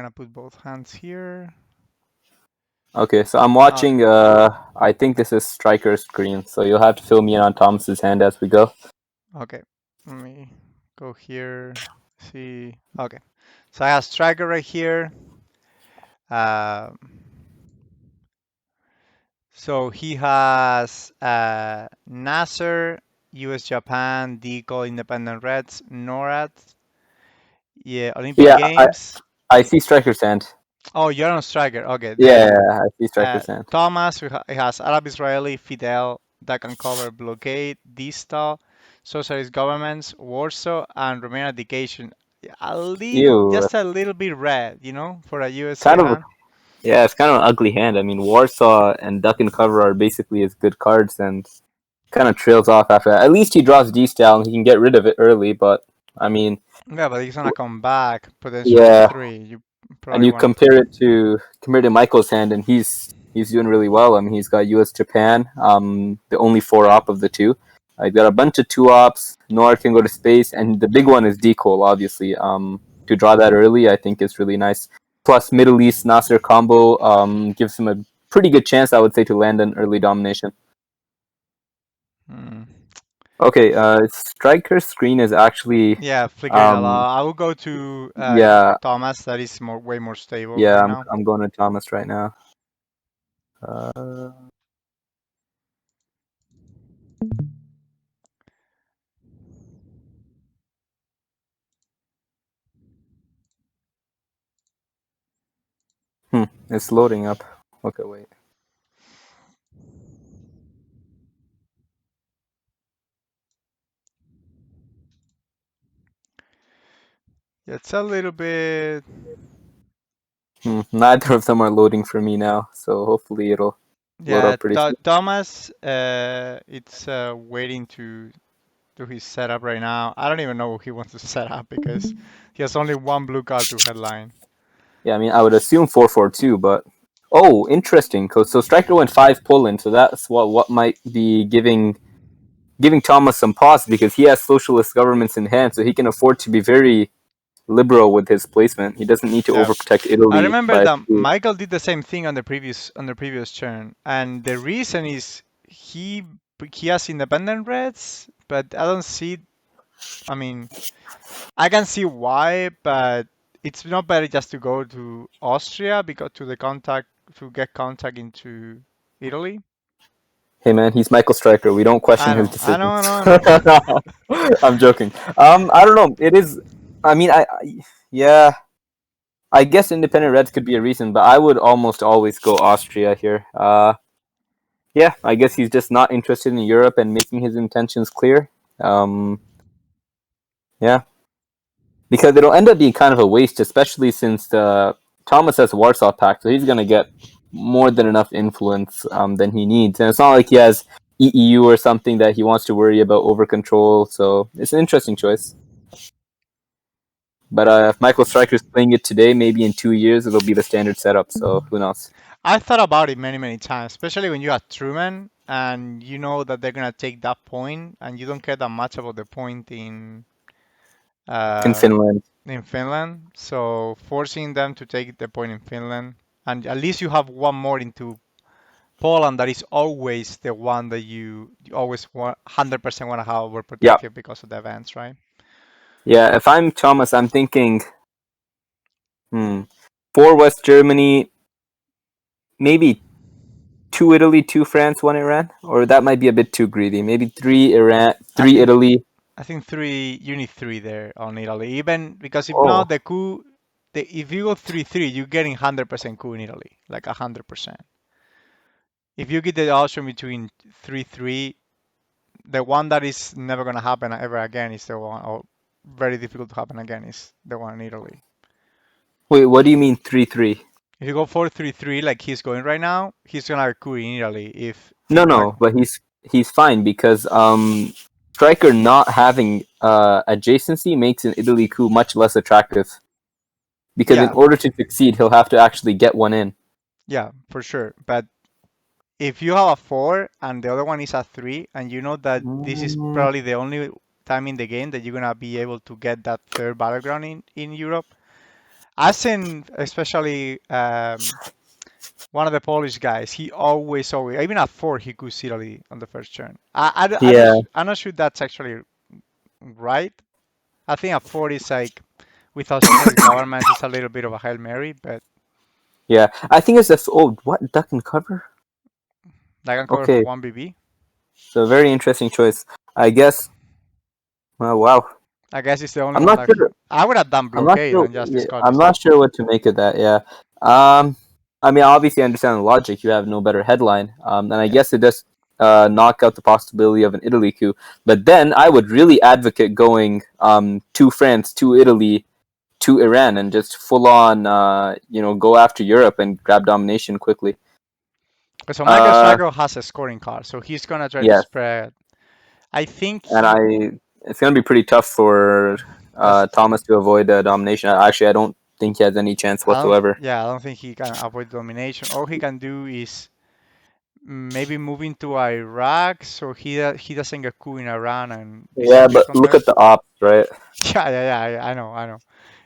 gonna put both hands here. Okay, so I'm watching. I think this is Stryker's screen, so you'll have to fill me in on Thomas's hand as we go. Okay, let me go here. See. Okay, so I have Stryker right here. Um, so he has Nasser, US Japan, Deco, Independent Reds, NORAD, yeah, Olympic Yeah, Games. I see Stryker's hand. Oh, you're on Stryker. Okay, Yeah, then I see Stryker's hand. Thomas, he has Arab Israeli, Fidel, that can cover blockade, Dista, socialist governments, Warsaw, and Romanian education. Ew, Just a little bit red, for a USSR kind of. hand. Yeah, it's kind of an ugly hand. I mean, Warsaw and Duck and Cover are basically as good cards, and kind of trails off after that. At least he draws D style and he can get rid of it early. But I mean, Yeah, but he's gonna come back potentially yeah, three. You and probably you wanna put. compare it to Michael's hand, and he's doing really well. I mean, he's got U.S. Japan, the only 4 op of the two. I got a bunch of 2 ops. Nor can go to space, and the big one is Decol, obviously. To draw that early, I think is really nice. Plus, Middle East Nasser combo gives him a pretty good chance, I would say, to land an early domination. Hmm. Okay, Striker's screen is actually, Yeah, flickering a um, lot. I will go to yeah, Thomas. That is way more stable yeah. right I'm now. I'm going to Thomas right now. Uh, it's loading up. Okay, wait. It's a little bit. Neither of them are loading for me now, so hopefully it'll load Yeah, up pretty soon. Thomas, it's waiting to do his setup right now. I don't even know what he wants to set up because he has only one blue card to headline. Yeah, I mean, I would assume 4-4-2, but oh, interesting. So Striker went 5 Poland, so that's what might be giving Thomas some pause because he has socialist governments in hand, so he can afford to be very liberal with his placement. He doesn't need to Yeah, overprotect I Italy remember by a that few. Michael did the same thing on the previous turn, and the reason is he has independent reds, but I don't see. I mean, I can see why, but it's not better just to go to Austria because to get contact into Italy. Hey man, he's Michael Striker. We don't question his I know, decisions. I know, I know. I'm joking. I don't know. It is. I mean, yeah. I guess independent Reds could be a reason, but I would almost always go Austria here. Yeah, I guess he's just not interested in Europe and making his intentions clear. Um, yeah, because it'll end up being kind of a waste, especially since Thomas has Warsaw Pact, so he's gonna get more than enough influence than he needs, and it's not like he has EEU or something that he wants to worry about over control. So it's an interesting choice. But if Michael Striker's playing it today, maybe in 2 years it'll be the standard setup. So who knows? I thought about it many, many times, especially when you have Truman and you know that they're gonna take that point, and you don't care that much about the point In uh, Finland, in Finland. So forcing them to take the point in Finland, and at least you have one more into Poland that is always the one that you always want 100% want to have yeah, overprotective because of the events, right? yeah. If I'm Thomas, I'm thinking, hmm, 4 West Germany, maybe 2 Italy, 2 France, 1 Iran, or that might be a bit too greedy. Maybe 3 Iran, I three think Italy. I think three you need three there on Italy, even because if not Oh, the coup, if you go 3-3, you're getting 100% coup in Italy, like 100%. If you get the option between 3-3, the one that is never gonna happen ever again is the one, or very difficult to happen again is the one in Italy. wait, what do you mean 3-3? If you go 4-3-3 like he's going right now, he's gonna coup in Italy No, if like no, but he's fine because Striker not having adjacency makes an Italy coup much less attractive. Because in yeah, order to succeed, he'll have to actually get one in. yeah, for sure. But if you have a 4 and the other one is a 3, and you know that this is Mm, probably the only time in the game that you're gonna be able to get that third battleground in Europe, I've seen especially one of the Polish guys. He always, even at four, he goes Italy on the first turn. Yeah, I'm not sure that's actually right. I think at four is like without socialist governments, it's a little bit of a Hail Mary, but yeah. I think it's this. Oh, what duck and cover? that can cover for Okay, one BB. so very interesting choice. I guess. Wow. I guess it's the only I'm one not that sure. I would have done I'm not blockade sure. and just Yeah, discard I'm this not turn. sure what to make of that. Yeah. I mean, obviously, I understand the logic. You have no better headline. And I Yeah. guess it does knock out the possibility of an Italy coup. But then I would really advocate going to France, to Italy, to Iran, and just full on, go after Europe and grab domination quickly. So Michael Uh, Stryker has a scoring card, so he's gonna try to yes, spread. I think and he it's gonna be pretty tough for that's Thomas to avoid domination. Actually, I don't think he has any chance I don't whatsoever. yeah, I don't think he can avoid domination. All he can do is maybe move into Iraq so he doesn't get coup in Iran and Yeah, disappear but from look there. at the ops, right? Yeah, I know.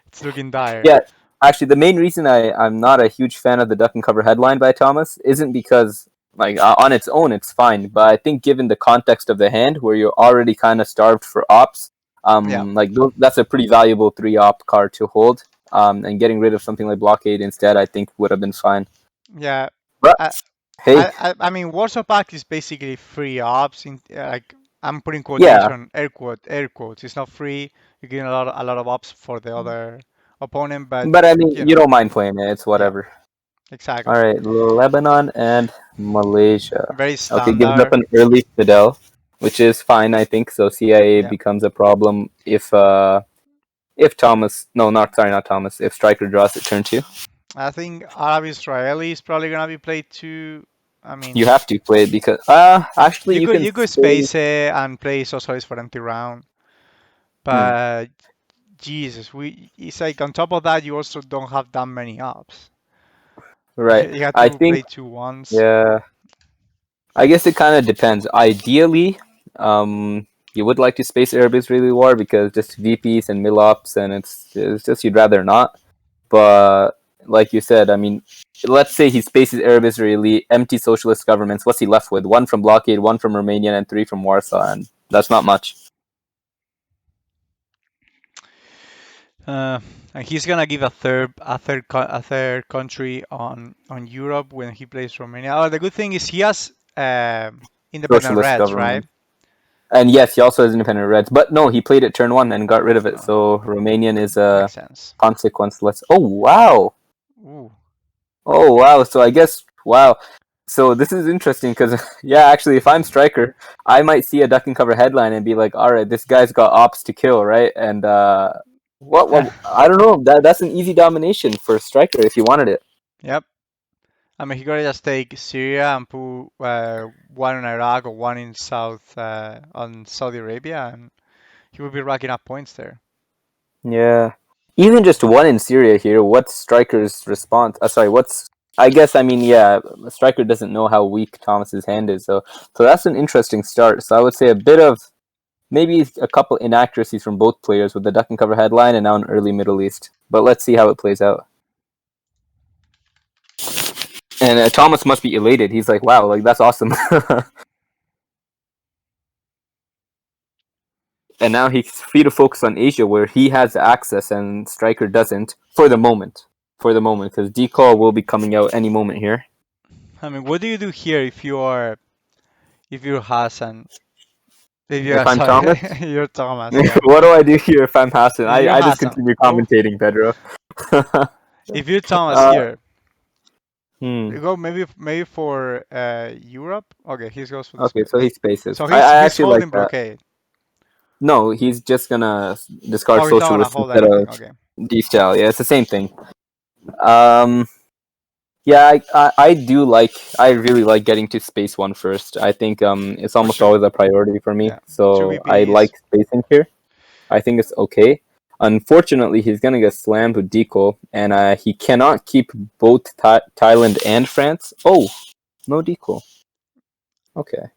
It's looking dire. Yeah, actually, the main reason I'm not a huge fan of the duck and cover headline by Thomas isn't because like on its own it's fine, but I think given the context of the hand where you're already kind of starved for ops, Yeah. that's a pretty valuable three op card to hold. And getting rid of something like blockade instead, I think would have been fine. Yeah. But I hey, I mean Warsaw Pact is basically free ops in like I'm putting yeah, quotation air quotes. It's not free. You're getting a lot of ops for the other opponent, but but I mean you you know, don't mind playing it; it's yeah, whatever. All exactly. right, Lebanon and Malaysia. Very Okay, gives up standard. an early Fidel, which is fine, I think. So CIA Yeah. becomes a problem if Thomas, no, not Thomas, if Stryker draws at turn two. I think Arab Israeli is probably gonna be played too. I You mean, have to play it because actually you can you could say space it and play Socialist for empty round, hmm, but Jesus, we it's like on top of that you also don't have that many ups. right. You have I to think play two ones. yeah. I guess it kind of depends. Ideally, you would like to space Arabic really war because just VPs and milops, and it's just you'd rather not. But like you said, I mean, let's say he spaces Arab Israeli empty socialist governments. What's he left with? One from blockade, one from Romania, and three from Warsaw, and that's not much. Uh, and he's gonna give a third country on Europe when he plays Romania. Oh, the good thing is he has independent Socialist Reds, right? government. And yes, he also has independent Reds, but no, he played it turn one and got rid of it. Oh, So Romanian is makes a sense. consequence less. Oh wow! Ooh. Oh wow! So I guess wow. So this is interesting because yeah, actually, if I'm Striker, I might see a duck and cover headline and be like, "All right, this guy's got ops to kill, right?" And what I don't know. That's an easy domination for Striker if he wanted it. Yep. I mean, he could just take Syria and put one in Iraq or one in South on Saudi Arabia, and he would be racking up points there. Yeah, even just one in Syria here. What's Striker's response? Sorry, what's I guess I mean yeah, Striker doesn't know how weak Thomas's hand is, so that's an interesting start. So I would say a bit of maybe a couple inaccuracies from both players with the duck and cover headline and now an early Middle East. But let's see how it plays out. And Thomas must be elated. He's like, wow, like that's awesome. And now he's free to focus on Asia where he has access and Striker doesn't for the moment. For the moment, because Decall will be coming out any moment here. I mean, what do you do here if you're Hassan? If you're If I'm sorry, Thomas, you're Thomas, yeah. what do I do here if I'm Hassan? If you're I just Hassan, continue oh, commentating, Pedro. if you're Thomas uh, here, hmm. you go maybe for Europe. Okay, he goes for the Okay, so he space. spaces. So I he's actually like holding that. blockade. No, he's just gonna discard Oh, he's not gonna socialist hold instead anything. of Okay. D-style. Yeah, it's the same thing. Um, yeah, I do like. I really like getting to space one first. I think it's For almost sure. always a priority for me. Yeah. Two So I VPs. like spacing here. I think it's okay. Unfortunately, he's gonna get slammed with deco, and he cannot keep both Thailand and France. Oh, no deco. Okay,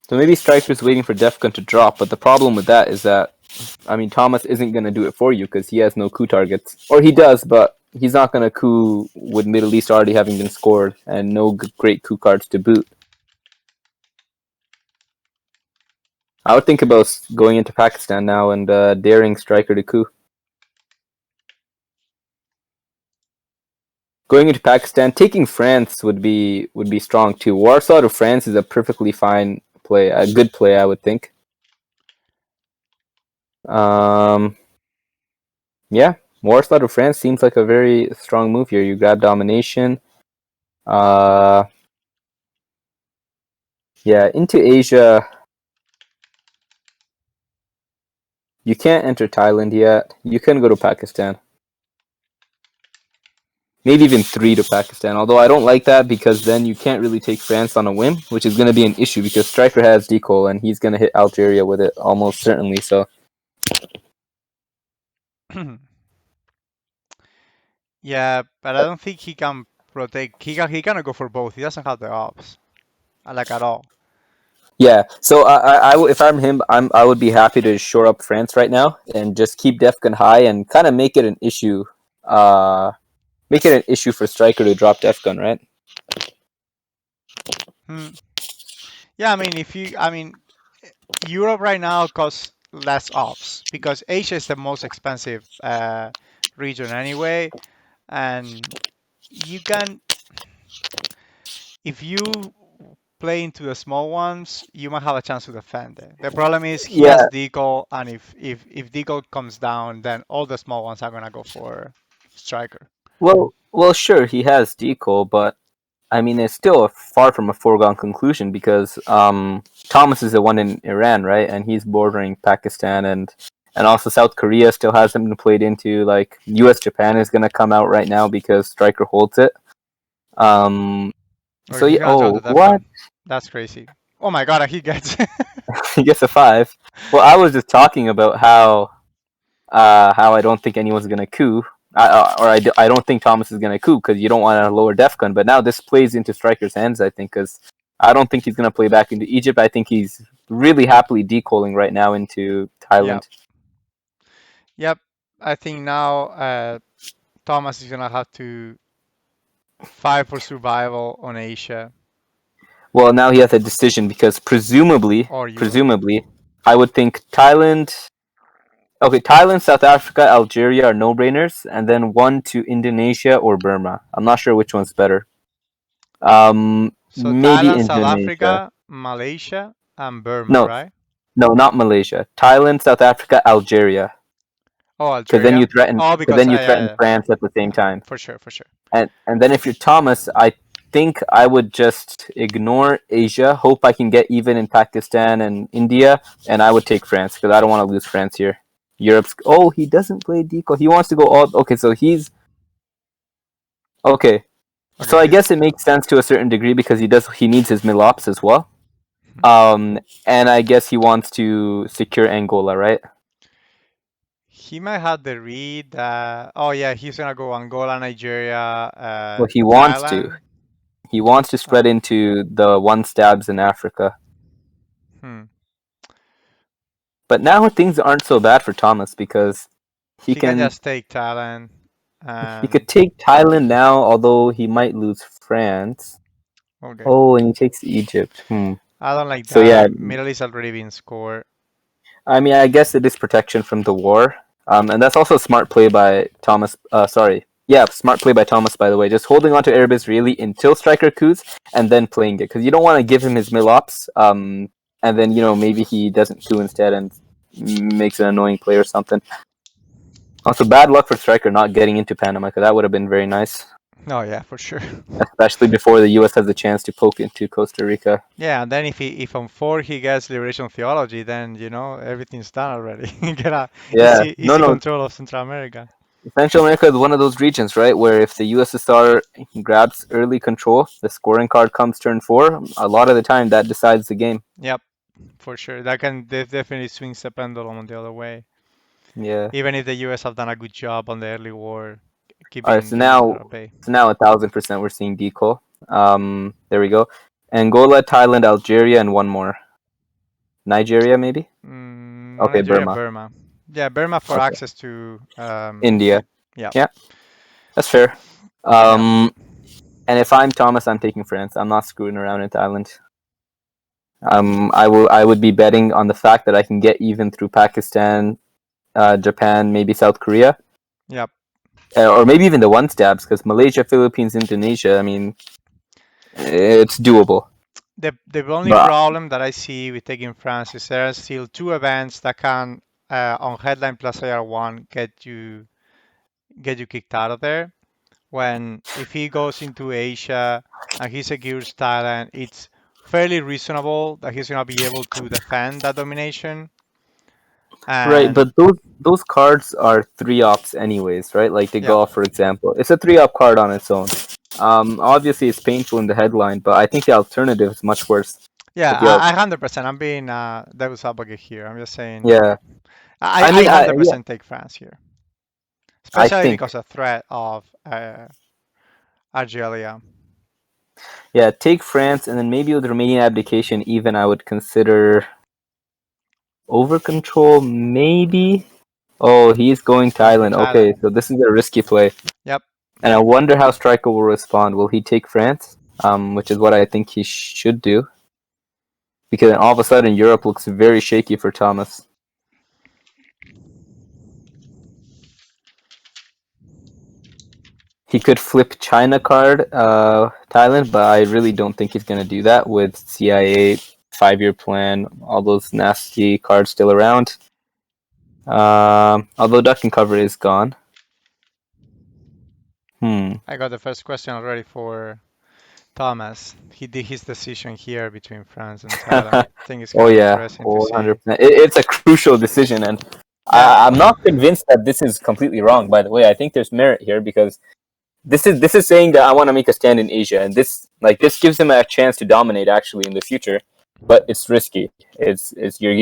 so maybe Striker's waiting for Defcon to drop, but the problem with that is that I mean, Thomas isn't going to do it for you because he has no coup targets. Or he does, but he's not going to coup with Middle East already having been scored and no great coup cards to boot. I would think about going into Pakistan now and daring Stryker to coup. Going into Pakistan, taking France would be strong too. Warsaw to France is a perfectly fine play, a good play, I would think. Um, yeah, Warsaw to France seems like a very strong move here. You grab domination. Uh, yeah, into Asia. You can't enter Thailand yet. You can go to Pakistan. Maybe even 3 to Pakistan. Although I don't like that because then you can't really take France on a whim, which is going to be an issue because Stryker has decol and he's going to hit Algeria with it almost certainly. So Yeah, but I don't think he can protect. He cannot go for both. He doesn't have the ops, like at all. yeah. So if I'm him, I would be happy to shore up France right now and just keep Defcon high and kind of make it an issue. Make it an issue for Stryker to drop Defcon, right? Hmm. Yeah, I mean, Europe right now costs less ops because Asia is the most expensive region anyway, and you can, if you play into the small ones, you might have a chance to defend it. The problem is he Yeah. has decoy, and if decoy comes down, then all the small ones are gonna go for striker. Well, sure, he has decol, but I mean, it's still far from a foregone conclusion because Thomas is the one in Iran, right? And he's bordering Pakistan and also South Korea still hasn't been played into. Like U.S. Japan is gonna come out right now because Stryker holds it. Um, Or so he's yeah. gonna drop Oh, the what? Defcon. That's crazy. Oh my god, he gets. He gets a 5. Well, I was just talking about how I don't think anyone's gonna coup. I don't think Thomas is gonna coup because you don't want to lower Defcon. But now this plays into Stryker's hands, I think, because I don't think he's gonna play back into Egypt. I think he's really happily decoaling right now into Yep. Thailand. Yep. I think now Thomas is gonna have to fight for survival on Asia Well, now he has a decision because presumably, or Europe. presumably, I would think Thailand. Okay, Thailand, South Africa, Algeria are no-brainers, and then one to Indonesia or Burma. I'm not sure which one's better. So Maybe Thailand, South Indonesia. Africa, Malaysia, and Burma, No, right? no, not Malaysia. Thailand, South Africa, Algeria. Oh, Because then you Algeria. threaten, Oh, because because then you threaten France at the same yeah, time. for sure, for sure. And then if you're Thomas, I think I would just ignore Asia, hope I can get even in Pakistan and India, and I would take France because I don't want to lose France here. Europe's. Oh, he doesn't play deco. He wants to go all. Okay, so he's okay. Okay, So I guess it makes sense to a certain degree because he needs his Milops as well. And I guess he wants to secure Angola, right? he might have the read that. Oh yeah, he's gonna go Angola, Nigeria, Well, he wants to. Thailand. He wants to spread Oh, into the one stabs in Africa. hmm. But now things aren't so bad for Thomas because he He can can just take Thailand, he could and take Thailand now, although he might lose France. okay. Oh, and he takes Egypt. I don't like So yeah, that. Middle East already been scored. I mean, I guess it is protection from the war, and that's also a smart play by Thomas. Sorry, yeah, smart play by Thomas. By the way, just holding on to Erebus really until Stryker coups and then playing it because you don't want to give him his milops, and then maybe he doesn't coup instead and makes an annoying play or something. Also, bad luck for Stryker not getting into Panama because that would have been very nice, Oh yeah, for sure. especially before the U.S. has a chance to poke into Costa Rica. Yeah, and then if on 4 he gets liberation theology, then everything's done already. Get a Yeah, easy no. control of Central America. Central America is one of those regions, right, where if the USSR grabs early control, the scoring card comes turn 4. A lot of the time, that decides the game. Yep, for sure. That can definitely swings the pendulum the other way. Yeah. Even if the US have done a good job on the early war, All right. keeping So the USSR now, at bay. 1,000% we're seeing deco. There we go. Angola, Thailand, Algeria, and one more. Nigeria, maybe. Not Okay, Nigeria, Burma. Burma. Yeah, Burma for Okay. access to India. yeah, Yeah, that's fair. yeah, Um, and if I'm Thomas, I'm taking France. I'm not screwing around in Thailand. I would be betting on the fact that I can get even through Pakistan, Japan, maybe South Korea, yeah. or maybe even the one stabs because Malaysia, Philippines, Indonesia. I mean, it's doable. The only But problem that I see with taking France is there are still two events that can on headline plus AR1 get you kicked out of there. When if he goes into Asia and he secures Thailand, it's fairly reasonable that he's gonna be able to defend that domination. right, And but those cards are three ops anyways, right? Like the yeah, golf, for example, it's a three op card on its own. Obviously it's painful in the headline, but I think the alternative is much worse. yeah, With the I 100%. I'm being devil's advocate here. I'm just saying yeah, I I I mean, yeah, 100% take France here, I especially think because of threat of Algeria. yeah, take France, and then maybe with Romanian abdication, even I would consider over control, maybe. Oh, he's going Going to Thailand. Okay, Thailand. so this is a risky play, Yep. and I wonder how Stryker will respond. Will he take France? Which is what I think he should do, because then all of a sudden Europe looks very shaky for Thomas. He could flip China card, Thailand, but I really don't think he's gonna do that with CIA 5 year plan, all those nasty cards still around. Although duck and cover is gone. Hmm. I got the first question already for Thomas. He did his decision here between France and Thailand. I think it's Oh gonna be yeah, interesting to see. 100%. It's a crucial decision, and Yeah. I'm not convinced that this is completely wrong. By the way, I think there's merit here because this is saying that I want to make a stand in Asia, and this gives him a chance to dominate actually in the future, but it's risky. It's you're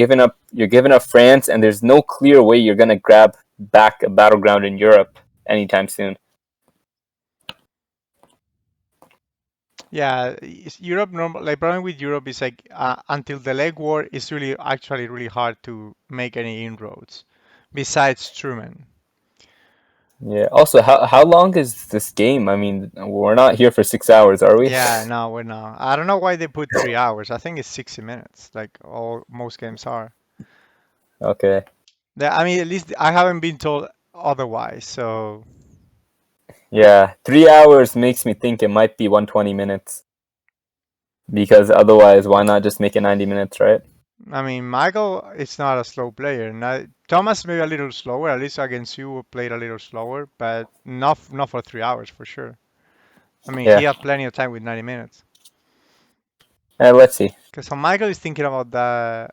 giving up France, and there's no clear way you're gonna grab back a battleground in Europe anytime soon. Yeah, Europe normal like problem with Europe is like until the leg war it's really actually really hard to make any inroads. Besides Truman. Yeah. Also, how long is this game? I mean, we're not here for 6 hours, are we? Yeah, no, we're not. I don't know why they put 3 hours. I think it's 60 minutes, like all most games are. Okay. I mean, at least I haven't been told otherwise. So, Yeah, 3 hours makes me think it might be 120 minutes because otherwise, why not just make it 90 minutes, right? I mean, Michael is not a slow player. Now, Thomas maybe a little slower. At least against you, played a little slower, but not for 3 hours for sure. I mean, he Yeah. had plenty of time with 90 minutes. Let's see. Because so Michael is thinking about the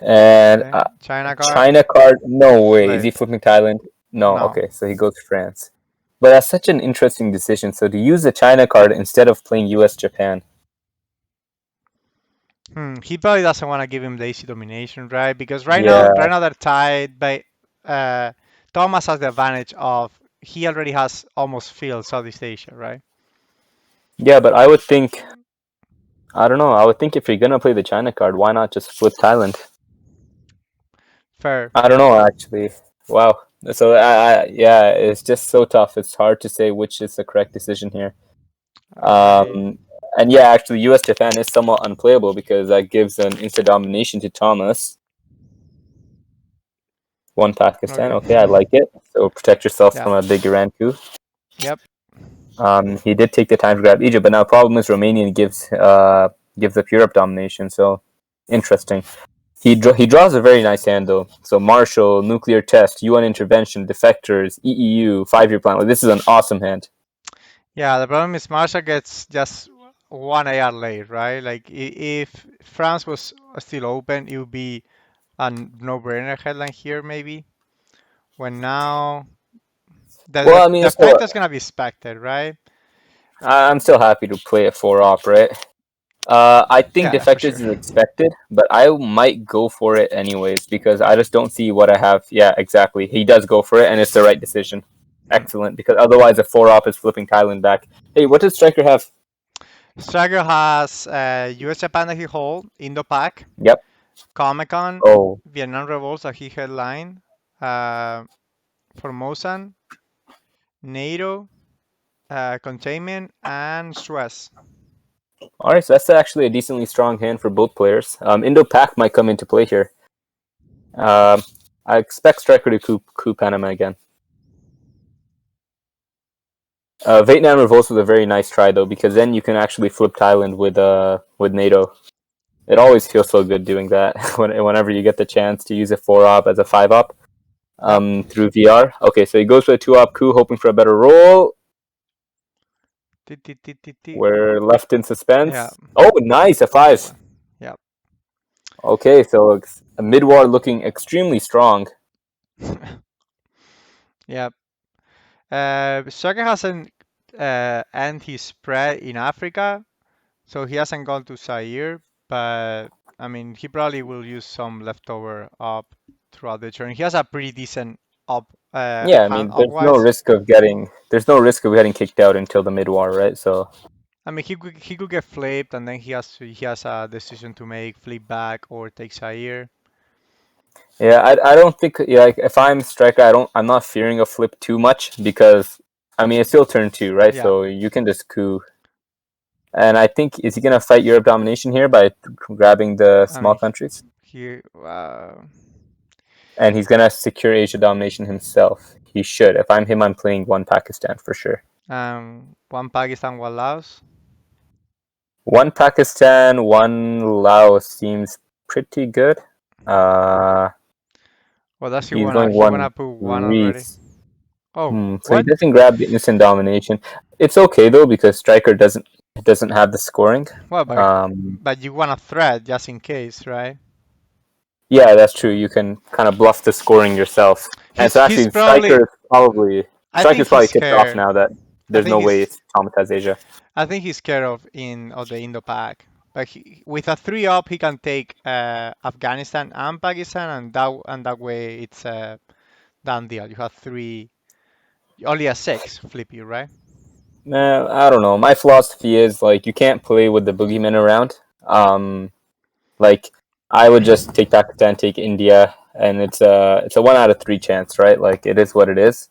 And okay, China card China card. No way. Is he flip. flipping Thailand? No. No. Okay, so he goes France. But that's such an interesting decision. So to use the China card instead of playing U.S. Japan. He probably doesn't want to give him the easy domination, right? Because Yeah. right now they're tied, but uh, Thomas has the advantage of he already has almost filled Southeast Asia, right? Yeah, but I would think. I don't know. I would think if you're gonna play the China card, why not just flip Thailand? Fair, I don't yeah. know actually. Wow. So yeah, it's just so tough. It's hard to say which is the correct decision here. I Um, and yeah, actually, U.S. Japan is somewhat unplayable because that gives an instant domination to Thomas. One Pakistan. okay. Okay, I like it. So protect yourself Yeah. from a big Iran coup. Yep. He did take the time to grab Egypt, but now problem is Romanian gives up Europe domination. So interesting. He draws a very nice hand though. So Marshall, nuclear test, UN intervention, defectors, EEU, 5 year plan. Like, this is an awesome hand. Yeah, the problem is Marshall gets just one AR late, right? Like if France was still open, it would be a no-brainer headline here, maybe. When now Well, I mean, the so fact is gonna be expected, right? I'm still happy to play a 4 op, right? I think Yeah, for defectors sure. is expected, but I might go for it anyways because I just don't see what I have. Yeah, exactly. He does go for it, and it's the right decision. Hmm. Excellent, because otherwise a 4 op is flipping Thailand back. Hey, what does Striker have? Stryker has US Japan that he hold, Indo-Pac, Yep. Comic-Con, Oh, Vietnam Revolts that he headlined, uh, Formosan, NATO, Containment, and Stress. all right. So that's actually a decently strong hand for both players. Indo-Pac might come into play here. Um, I expect Stryker to coup Panama again. Vietnam Revolts was a very nice try though, because then you can actually flip Thailand with NATO. It always feels so good doing that whenever you get the chance to use a 4-op as a 5-op Yep. through VR. Okay, so he goes for a 2-op coup, hoping for a better roll. Ti, ti, ti, ti, ti. We're left in Yeah, suspense. Oh, nice, a good 5. one. Yep. Okay, so it's a mid-war looking extremely strong. Yep. Soccer hasn't end his spread in Africa, so he hasn't gone to Zaire, but I mean, he probably will use some leftover up throughout the turn. He has a pretty decent up Yeah, I hand mean, up-wise. there's no risk of getting kicked out until the mid-war, right? So I mean, he could get flipped, and then he has a decision to make: flip back or take Zaire. yeah, I don't think, yeah, like, if I'm Striker, I'm not fearing a flip too much because I mean it's still turn 2, right? Yeah, So you can just coup. And I think, is he gonna fight Europe domination here by grabbing the I small mean, countries? he And he's gonna secure Asia domination himself. He should. If I'm him, I'm playing one Pakistan for sure. one Pakistan, one Laos. One Pakistan, one Laos seems pretty good. Uh, Well, does he he's wanna going he wanna one put one already? Greece. Oh, So he what? doesn't grab the instant domination. It's okay though because Striker doesn't have the scoring. Well, but Um, but you want a threat just in case, right? yeah, that's true. You can kind of bluff the scoring yourself. And so He's actually, probably. I think Striker's probably he's tipped off scared. now that I there's think no way he's it's traumatized Asia. I think he's scared of the Indo-Pac. But with a 3-up, he can take Afghanistan and Pakistan, and that way it's a done deal. You have three, only a 6 flip you, right? I don't know. My philosophy is like you can't play with the boogeyman around. Like I would just take Pakistan, take India, and it's a 1 out of 3 chance, right? Like it is what it is.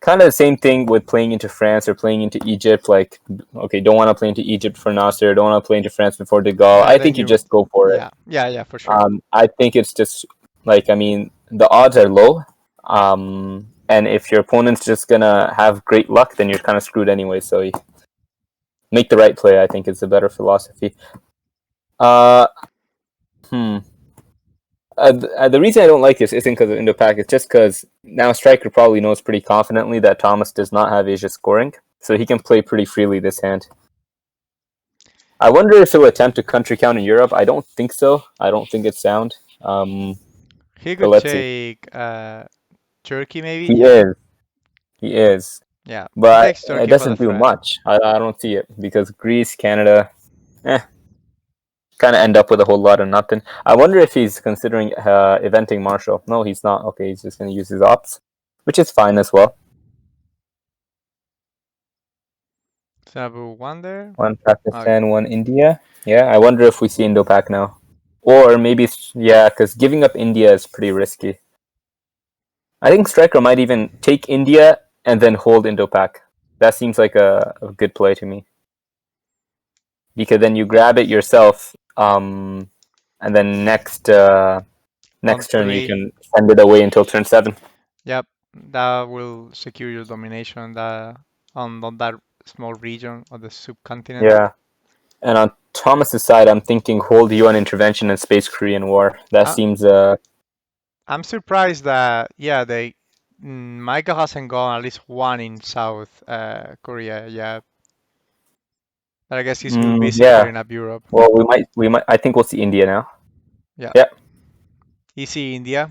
Kind of the same thing with playing into France or playing into Egypt. Like, okay, don't want to play into Egypt for Nasser, don't want to play into France before De Gaulle. I And then think you you, just go for it. yeah, yeah, yeah, for sure. I think it's just like, I mean, the odds are low. And if your opponent's just gonna have great luck, then you're kind of screwed anyway. So you make the right play. I think is the better philosophy. Uh, hmm. The reason I don't like this isn't because of Indo-Pac. It's just because now Stryker probably knows pretty confidently that Thomas does not have Asia scoring, so he can play pretty freely this hand. I wonder if he'll attempt a country count in Europe. I don't think so. I don't think it's sound. He But could let's see. take Turkey, maybe. He Yeah, is. He is. yeah. He But takes it Turkey for the doesn't do threat. much. I don't see it because Greece, Canada, eh, kind of end up with a whole lot of nothing. I wonder if he's considering eventing Marshall. No, he's not. Okay, he's just going to use his ops, which is fine as well. Sabu one there. One Okay. Pakistan, one India. Yeah, I wonder if we see Indo-Pak now. Or maybe, yeah, because giving up India is pretty risky. I think Stryker might even take India and then hold Indo-Pak. That seems like a good play to me. Because then you grab it yourself, and then On next turn you 3. can send it away until turn 7. Yep. That will secure your domination on that small region of the subcontinent. Yeah. And on Thomas's side, I'm thinking hold UN intervention and space Korean War. That I, seems I'm surprised that yeah Michael hasn't gone at least one in South Korea yet. But I guess he's too busy yeah. clearing up Europe. Well, we might. I think we'll see India now. Yeah. Yeah, Easy India.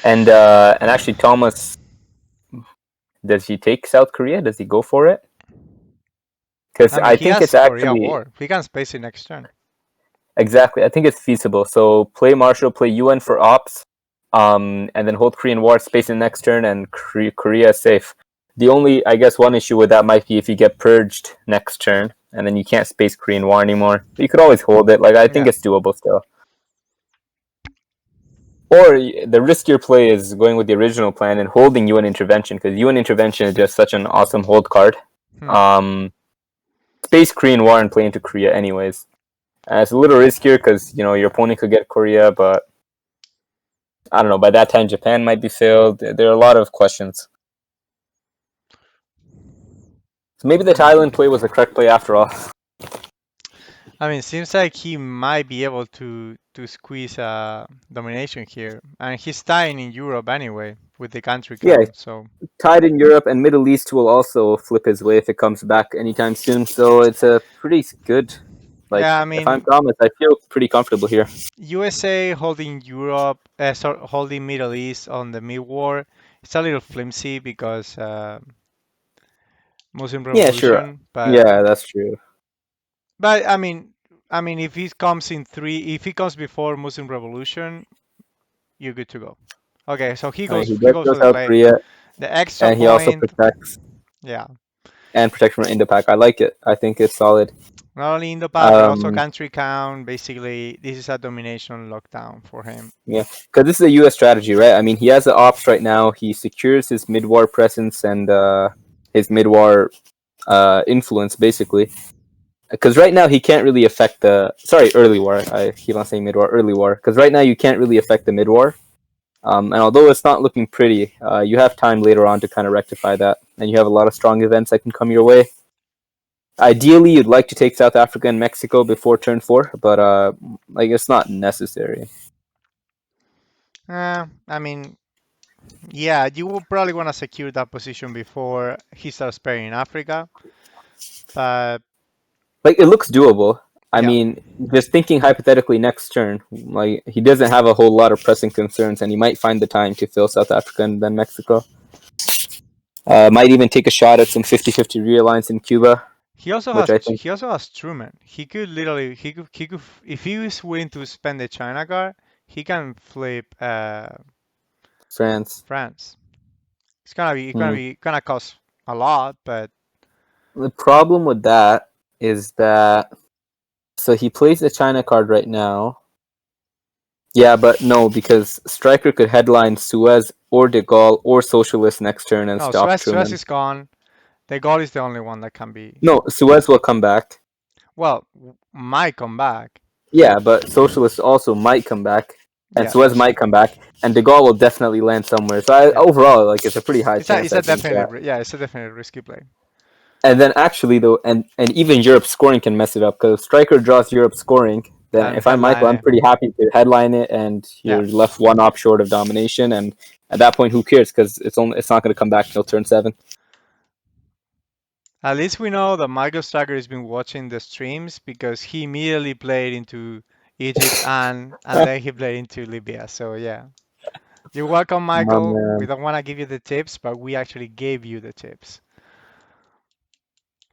and actually, Thomas, does he take South Korea? Does he go for it? Because I mean, I he think it's has Korea actually War. He can space it next turn. exactly. I think it's feasible. So play Marshall, play UN for ops, and then hold Korean War, space in next turn, and Korea is safe. The only, I guess, one issue with that might be if you get purged next turn, and then you can't space Korean War anymore. But you could always hold it. Like I think Yeah. it's doable still. Or the riskier play is going with the original plan and holding UN intervention because UN intervention is just such an awesome hold card. Hmm. Um, space Korean War and play into Korea anyways. It's a little riskier because your opponent could get Korea, but I don't know. By that time, Japan might be failed. There are a lot of questions. So maybe the Thailand Hmm. play was the correct play after all. I mean, seems like he might be able to squeeze a domination here, and he's tying in Europe anyway with the country Yeah, count. So tied in Europe and Middle East will also flip his way if it comes back anytime soon. So it's a pretty good. Like yeah, I if I'm mean, Thomas, I feel pretty comfortable here. USA holding Europe, holding Middle East on the mid-war. It's a little flimsy because Muslim Yeah, sure. Revolution, but Yeah, that's true. but I mean, if he comes in three, if he comes before Muslim Revolution, you're good to go. Okay, so I mean, he he does goes go for the South play. Korea, The extra and he also point, protects yeah. from Indo-Pak. I like it. I think it's solid. Not only Indo-Pak, but also Um, country count. Basically, this is a domination lockdown for him. yeah, because this is a U.S. strategy, right? I mean, he has the ops right now. He secures his mid-war presence and his mid-war influence, basically. Because right now he can't really affect the early war. I keep on saying mid war, early war. Because right now you can't really affect the mid war. And although it's not looking pretty, you have time later on to kind of rectify that, and you have a lot of strong events that can come your way. Ideally, you'd like to take South Africa and Mexico before turn 4, but like it's not necessary. I mean, yeah, you will probably want to secure that position before he starts pairing Africa. But Like it looks doable. I yeah, mean, just thinking hypothetically next turn, like he doesn't have a whole lot of pressing concerns, and he might find the time to fill South Africa and then Mexico. Might even take a shot at some 50-50 realigns in Cuba, which I think he also has Truman. He could literally he could if he is willing to spend the China card, he can flip France. France. Hmm. Gonna cost a lot, but The problem with that is that so he plays the China card right now. Yeah, but no, because Stryker could headline Suez or De Gaulle or Socialist next turn and no, stop Suez Truman. is gone. The goal is the only one that can be No, Suez will come back. well might come back. Yeah, but Socialist also might come back, and Yeah, Suez that's might true. come back, and De Gaulle will definitely land somewhere. So Yeah, overall, like it's a pretty high chance, it's I a think. definite yeah, it's a definite risky play. And then actually though, and even Europe scoring can mess it up because Striker draws Europe scoring. Then And if I'm Michael, headline I'm it. pretty happy to headline it, and Yeah. you're left one op short of domination. And at that point, who cares? Because it's not going to come back till turn 7. At least we know that Michael Stryker has been watching the streams because he immediately played into Egypt and then he played into Libya. So yeah. You're welcome, My Michael. We man, don't want to give you the tips, but we actually gave you the tips.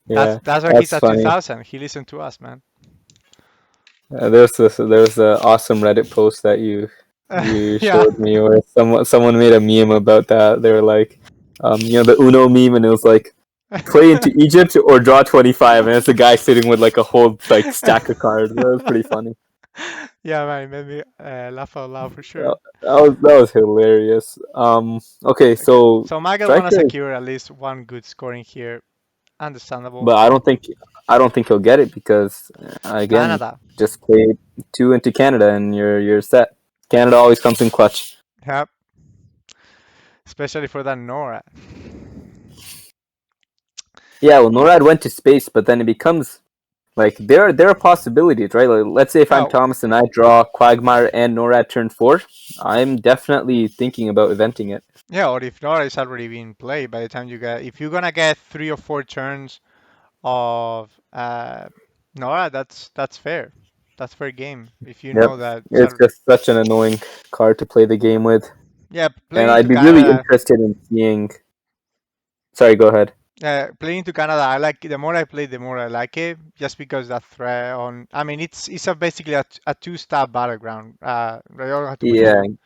yeah, That's why he's that's at funny. 2000. He listened to us, man. There's a awesome Reddit post that you Yeah. showed me where someone made a meme about that. They were like, the Uno meme, and it was like play into Egypt or draw 25, and it's a guy sitting with like a whole like stack of cards. That was pretty funny. Yeah, man, it made me laugh out loud for That, sure. that was hilarious. Okay, Okay, so so Michael wanna Striker, secure at least one good scoring here. Understandable. but I don't think he'll get it because again, Canada. just play 2 into Canada and you're set. Canada always comes in clutch. Yep. Especially for that Nora. Yeah, well, NORAD went to space, but then it becomes like there are possibilities, right? Like, let's say if I'm Oh, Thomas and I draw Quagmire and NORAD turn 4, I'm definitely thinking about eventing it. yeah, or if Nora is already being played by the time you get, if you're gonna get 3 or 4 turns of Nora, that's fair. That's fair game. If you Yep, know that, it's just such an annoying card to play the game with, yeah, and playing I'd to be really Canada, interested in seeing. Sorry, go ahead. playing to Canada, I like the more I play, the more I like it. Just because that threat on, I mean, it's a basically a two-stab battleground. Rayola had to put Yeah, two.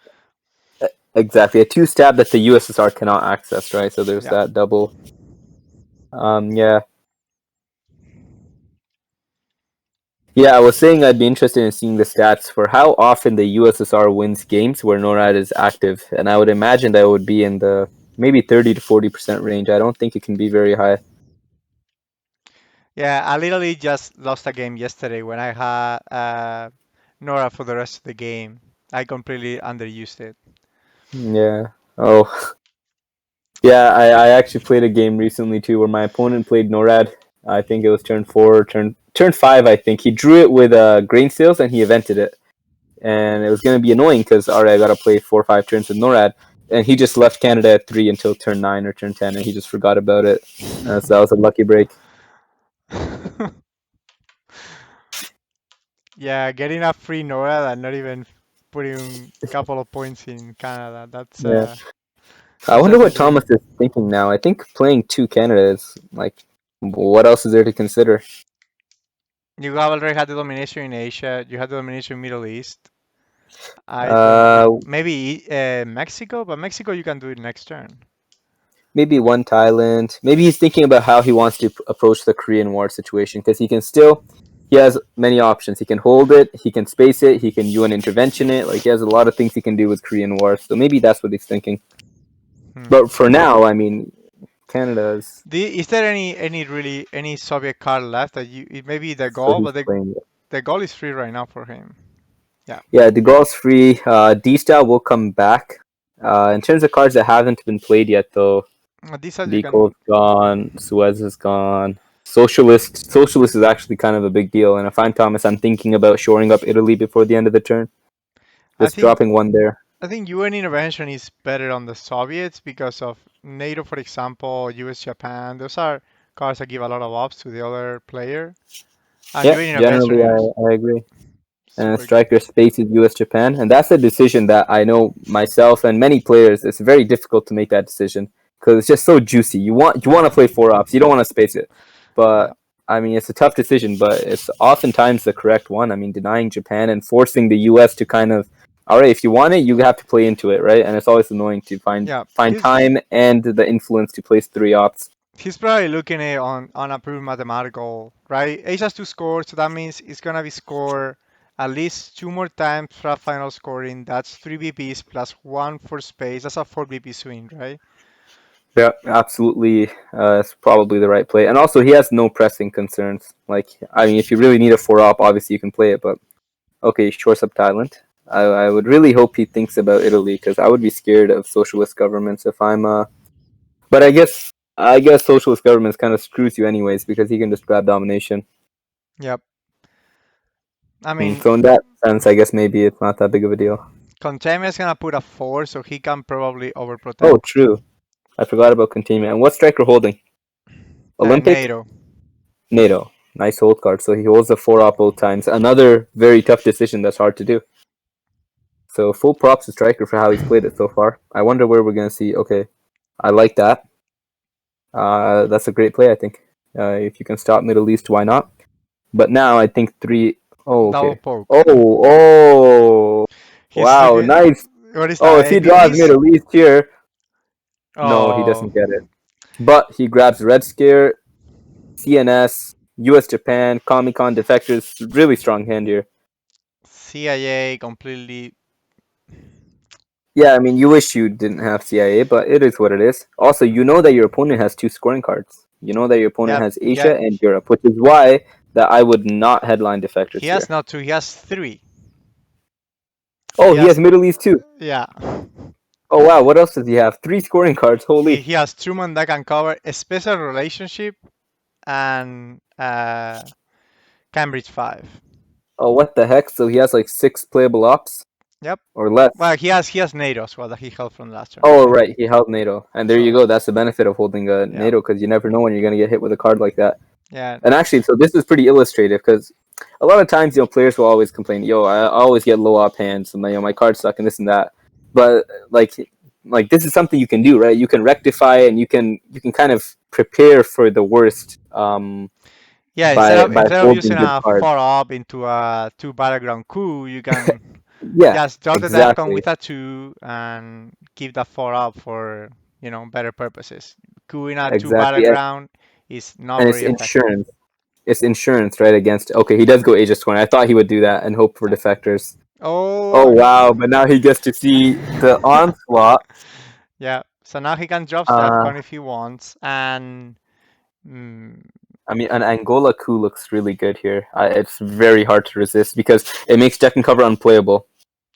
exactly. A 2 stab that the USSR cannot access, right? So there's Yeah. that double. Yeah, Yeah, I was saying I'd be interested in seeing the stats for how often the USSR wins games where NORAD is active, and I would imagine that would be in the maybe 30 to 40% range. I don't think it can be very high. Yeah, I literally just lost a game yesterday when I had Nora for the rest of the game. I completely underused it. Yeah. Oh, yeah. I actually played a game recently too where my opponent played NORAD. I think it was turn four, turn five. I think he drew it with grain sales and he evented it, and it was going to be annoying because alright, I got to play 4 or 5 turns with NORAD, and he just left Canada at 3 until turn 9 or turn 10, and he just forgot about it. So that was a lucky break. Yeah, getting a free Nora and not even putting a couple of points in Canada. Yeah, I That's wonder just a what Thomas dream. is thinking now. I think playing two Canada is like, what else is there to consider? You have already had the domination in Asia. You had the domination in Middle East. I don't Uh, think maybe Mexico, but Mexico you can do it next turn. Maybe one Thailand. Maybe he's thinking about how he wants to approach the Korean War situation because he can still. He has many options. He can hold it. He can space it. He can UN intervention it. Like he has a lot of things he can do with Korean War. So maybe that's what he's thinking. Hmm. But for now, I mean, Canada's Is there any Soviet card left that you maybe the so goal, he's but playing it. the goal is free right now for him. Yeah. Yeah, the goal's free. D style will come back. In terms of cards that haven't been played yet, though, These are you Deco's can. gone. Suez is gone. Socialist is actually kind of a big deal. And if I'm Thomas, I'm thinking about shoring up Italy before the end of the turn. I Just think dropping one there. I think UN intervention is better on the Soviets because of NATO, for example, US, Japan. Those are cards that give a lot of ups to the other player. And Yeah, UN intervention generally is I agree. And super good. Stryker spaces US Japan, and that's a decision that I know myself and many players. It's very difficult to make that decision because it's just so juicy. You want to play 4 ops, you don't want to space it, Yeah. but I mean it's a tough decision, but it's oftentimes the correct one. I mean denying Japan and forcing the US to kind of all right, if you want it, you have to play into it, right? And it's always annoying to Yeah. find time and the influence to place 3 ops. He's probably looking at on a pure mathematical, right? Ace has to score, so that means it's gonna be scored at least two more times for a final scoring. That's three BPs plus one for space. That's a four BP swing, right? Yeah, absolutely. It's probably the right play, and also he has no pressing concerns. Like, I mean, if you really need a 4 op, obviously you can play it. But okay, shores up Thailand. I would really hope he thinks about Italy because I would be scared of socialist governments if I'm. But I guess socialist governments kind of screws you anyways because he can just grab domination. Yep. I mean, So in that sense, I guess maybe it's not that big of a deal. Contame is gonna put a four, so he can probably Oh, overprotect. true. I forgot about containment. And what's Striker holding? Olympic? NATO. NATO. Nice hold card. So he holds the 4 op both times. Another very tough decision that's hard to do. So full props to Striker for how he's played it so far. I wonder where we're gonna see. Okay, I like that. That's a great play. I think. If you can stop Middle East, why not? But now I think three. Oh, Double okay. poke. Oh, oh, He's wow, looking. nice. What is Oh, that? if he draws ABPs? Middle East here, no, he Oh, doesn't get it. But he grabs Red Scare, CNS, US Japan, Comic Con defectors. Really strong hand here. CIA completely. Yeah, I mean, you wish you didn't have CIA, but it is what it is. Also, you know that your opponent has 2 scoring cards. You know that your opponent Yep. has Asia and Europe, which is why that I would not headline He defectors has here. not two. He has three. Oh, He he has has. Middle East too. Yeah. Oh wow, what else does he have? 3 scoring cards. Holy. He has Truman that can cover a special relationship and Cambridge 5. Oh, what the heck? So he has like 6 playable ops Yep. or less. Well, he has NATO as well that he held from last turn, Oh right? right, he held NATO, and there you So go. That's the benefit of holding a yeah, NATO because you never know when you're gonna get hit with a card like that. yeah, And actually, so this is pretty illustrative because a lot of times, players will always complain, "Yo, I always get low op hands, and my card's stuck and this and that." But like this is something you can do, right? You can rectify and you can kind of prepare for the worst yeah. Instead by of by instead of holding using good a cards. four up into a two battleground coup, you can Yeah, just drop the Defcon exactly, with a two and keep that four up for better purposes. Coup in a two exactly, battleground is not and it's very effective. insurance. it's insurance, right? Against okay, he does go Aegis Scorn. I thought he would do that and hope for Yeah. defectors. Oh Oh, wow! But now he gets to see the onslaught. yeah. So now he can drop Uh, Stefan if he wants, and mm, I mean, an Angola coup looks really good here. It's very hard to resist because it makes deck and cover unplayable,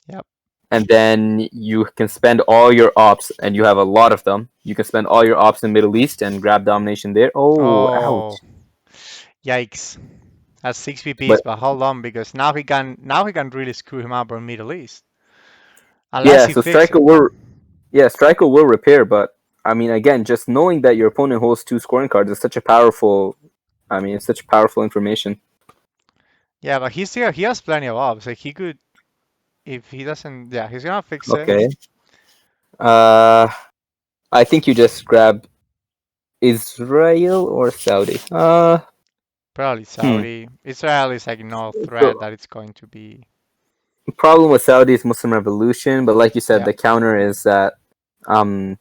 yep. and then you can spend all your ops, and you have a lot of them. You can spend all your ops in Middle East and grab domination there. Oh, Oh, ouch! yikes. That's 6 VPs, But but hold on because now he can really screw him up on Middle East unless yeah, he so fix Stryker it. will Stryker will repair, but I mean, again, just knowing that your opponent holds two scoring cards is such a powerful. I mean, it's such powerful information. Yeah, but he has plenty of ops. Like he could if he doesn't. Yeah, he's gonna fix it. Okay. Uh, I think you just grab Israel or Saudi. Probably Hmm. Saudi. Israel is like no threat So that it's going to be. problem with Saudi is Muslim revolution, but like you said, Yeah. the counter is that um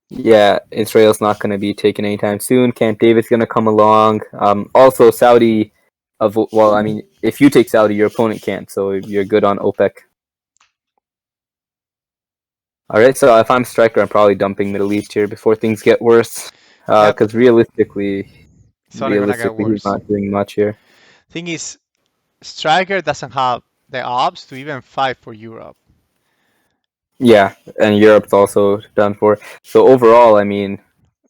yeah, Israel's not going to be taken anytime soon. Camp David's going to come along. Also Saudi well, I mean, if you take Saudi, your opponent can't, so you're good on OPEC. All right, so if I'm Striker, I'm probably dumping Middle East here before things get worse. Yep. Because It's only gonna get he's worse. not doing much here. Thing is, Stryker doesn't have the ops to even fight for Europe. Yeah, and Europe's also done for. So overall, I mean,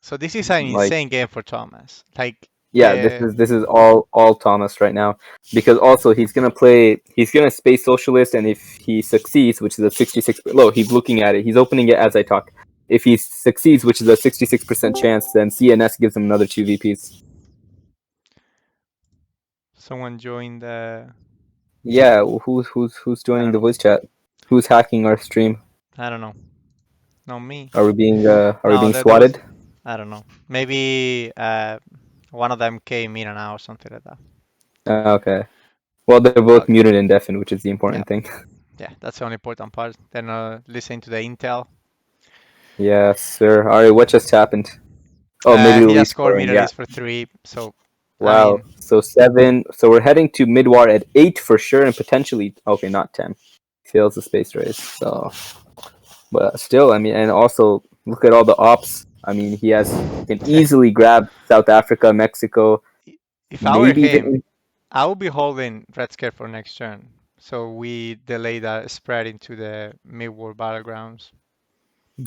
So this is an like, insane game for Thomas. Like yeah, this is all Thomas right now because also he's gonna space socialist, and if he succeeds, which is a 66, low, he's looking at it, he's opening it as I talk. If he succeeds, which is a 66% chance, then CNS gives him another two VPs. someone joined the. Yeah, who's I joining don't the know. voice chat? Who's hacking our stream? I don't know. Not me. Are we No, being there was. swatted? I don't know. Maybe one of them came in and out or something like that. Okay. Well, they're both Okay. muted and deafened, which is the Yeah. important thing. Yeah. That's the only important part. Then listening to the intel. Yes, sir. All right, what just happened? Oh, He Middle has East scored scoring. Middle Yeah. East for 3. So I Wow. mean, So 7. So we're heading to mid war at 8 for sure, and potentially okay, not 10. Fails the space race. So, but still, I mean, and also look at all the ops. I mean, he can easily grab South Africa, Mexico, if I were maybe him, even. I would be holding Red Scare for next turn. So we delay that spread into the mid-war battlegrounds.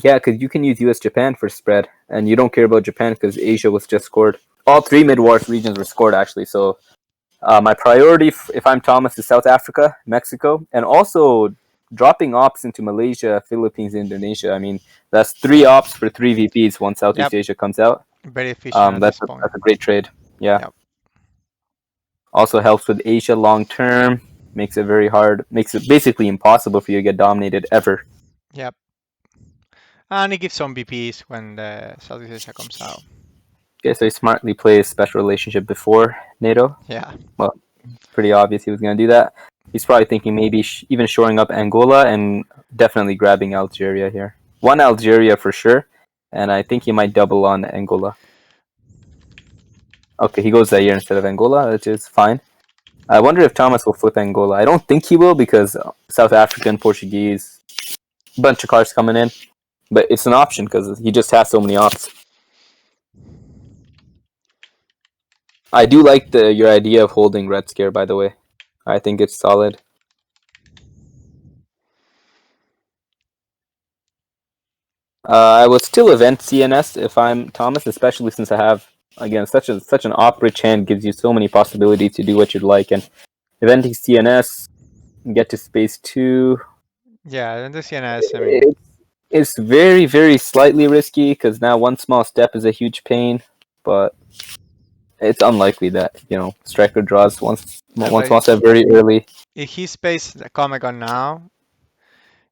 Yeah, because you can use US Japan for spread, and you don't care about Japan because Asia was just scored. All three mid war regions were scored actually. So my priority, if I'm Thomas, is South Africa, Mexico, and also dropping ops into Malaysia, Philippines, Indonesia. I mean, that's three Yep. ops for three VPs once Yep. Southeast Asia comes out. Very efficient at this point. That's a great trade. Yeah. Yep. Also helps with Asia long term. Makes it very hard. Makes it basically impossible for you to get dominated ever. Yep. And it gives some BPs when the Southeast Asia comes out. Okay, so he smartly plays special relationship before NATO. Yeah. Well, pretty obvious he was going to do that. He's probably thinking maybe even shoring up Angola and definitely grabbing Algeria here. One Algeria for sure, and I think he might double on Angola. Okay, he goes Zaire instead of Angola, which is fine. I wonder if Thomas will flip Angola. I don't think he will because South African, Portuguese, bunch of cards coming in. But it's an option because he just has so many ops. I do like your idea of holding Red Scare, by the way. I think it's solid. I would still event CNS if I'm Thomas, especially since I have again such an op rich hand gives you so many possibilities to do what you'd like, and eventing CNS, get to space 2. Yeah, and the CNS, I mean, It's it's very slightly risky because now one small step is a huge pain, but it's unlikely that Striker draws yeah, one but small step very early. if he spaces the Comic Con now,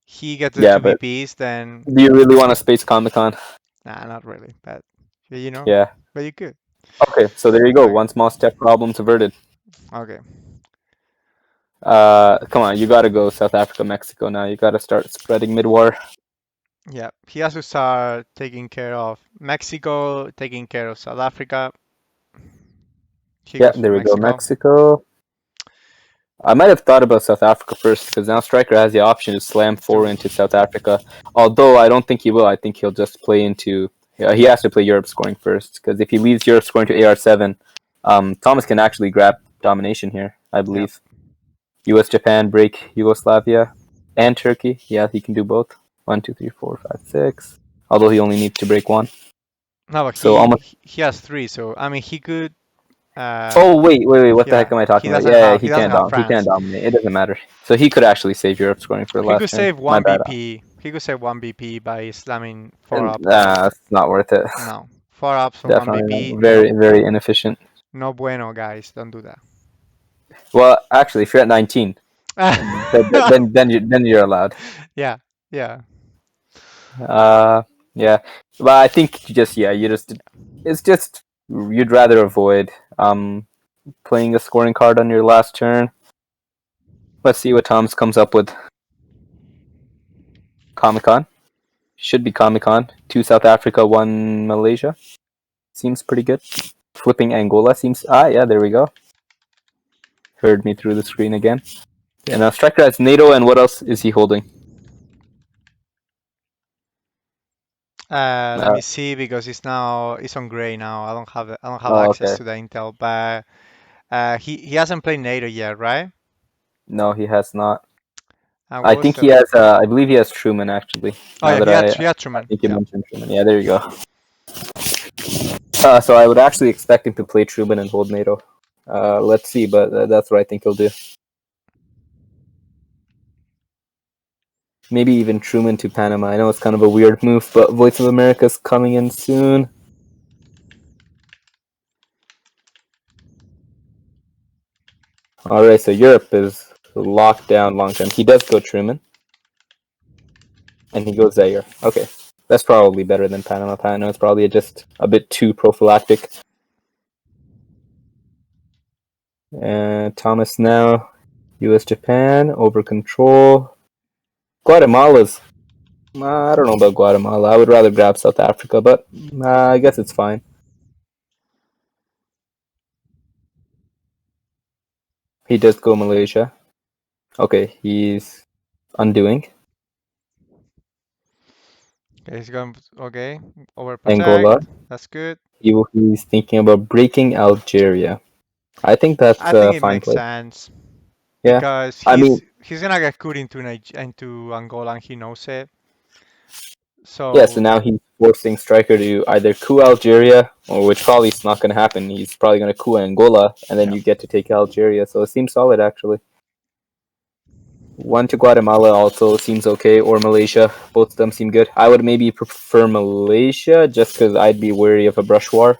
he gets the Yeah, two but VPs, then do you really want to space Comic Con? nah, not really. But you know, Yeah. but you could. Okay, so there you go. Okay. One small step problem averted. Okay. Come on, you gotta go South Africa, Mexico now. You gotta start spreading mid-war. Yeah, he has to start taking care of Mexico, taking care of South Africa. He Yeah, goes for there we go. Mexico. Mexico. I might have thought about South Africa first because now Stryker has the option to slam four True. into South Africa. Although I don't think he will. I think he'll just play into. Yeah, he has to play Europe scoring first because if he leaves Europe scoring to AR7, Thomas can actually grab domination here. I Yep. believe. U.S. Japan break Yugoslavia and Turkey. Yeah, he can do both. 1, 2, 3, 4, 5, 6. Although he only needs to break one. No, but So almost. he has three. So I mean, he could. Oh wait! What the Yeah, heck am I talking about? Yeah, he doesn't have he can't France. dominate. It doesn't matter. So he could actually save Europe scoring for the He last could turn. save My one bad. BP. He could save one BP by slamming four And up, but it's not worth it. no, four ups on one Definitely BP. not. No, Very inefficient. no bueno, guys. Don't do Well, actually, if you're at 19, that. then you're allowed. Yeah, yeah. Uh, yeah, but I think you just it's just you'd rather avoid playing a scoring card on your last turn. Let's see what Tom's comes up with. Comic Con should be Comic Con. 2 South Africa, 1 Malaysia. Seems pretty good. Flipping Angola seems. Yeah, there we go. Heard me through the screen again. And Stryker has NATO, and what else is he holding? Let Uh, me see because it's on gray now. I don't have oh, access okay. to the intel, but he hasn't played NATO yet, right? No, he has not. And I what was think the? he has. I believe he has Truman actually. Oh Now yeah, that he had I Truman. think you Yeah. mentioned Truman. Yeah, there you go. So I would actually expect him to play Truman and hold NATO. Let's see, but that's what I think he'll do. Maybe even Truman to Panama. I know it's kind of a weird move, but Voice of America's coming in soon. All right, so Europe is locked down long term. He does go Truman, and he goes Zaire. Okay, that's probably better than Panama. Panama is probably just a bit too prophylactic. And Thomas now, U.S. Japan over control. Guatemala's. I don't know about Guatemala. I would rather grab South Africa, but I guess it's fine. He does go Malaysia. Okay, he's undoing Okay, he's going. Okay, Angola. overprotect. That's good. He's thinking about breaking Algeria. I think that's I think a it fine makes play. sense Yeah. because I mean, he's gonna get cut into Angola and he knows it. yeah, so So now he's forcing Stryker to either coup Algeria, or which probably is not going to happen. He's probably going to coup Angola, and then yeah, you get to take Algeria. So it seems solid, actually. One to Guatemala also seems okay, or Malaysia. Both of them seem good. I would maybe prefer Malaysia just because I'd be wary of a brush war.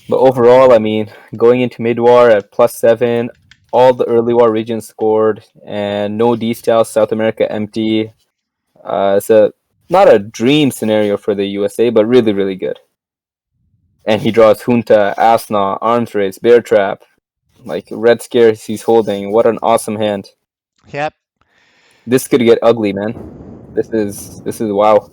But overall, I mean, going into mid war at +7, all the early war regions scored, and no D style, South America empty. It's a not a dream scenario for the USA, but really good. And he draws Junta, Asna, Arms Race, Bear Trap, like Red Scares he's holding. What an awesome hand. yep. This could get ugly, man. This is wow.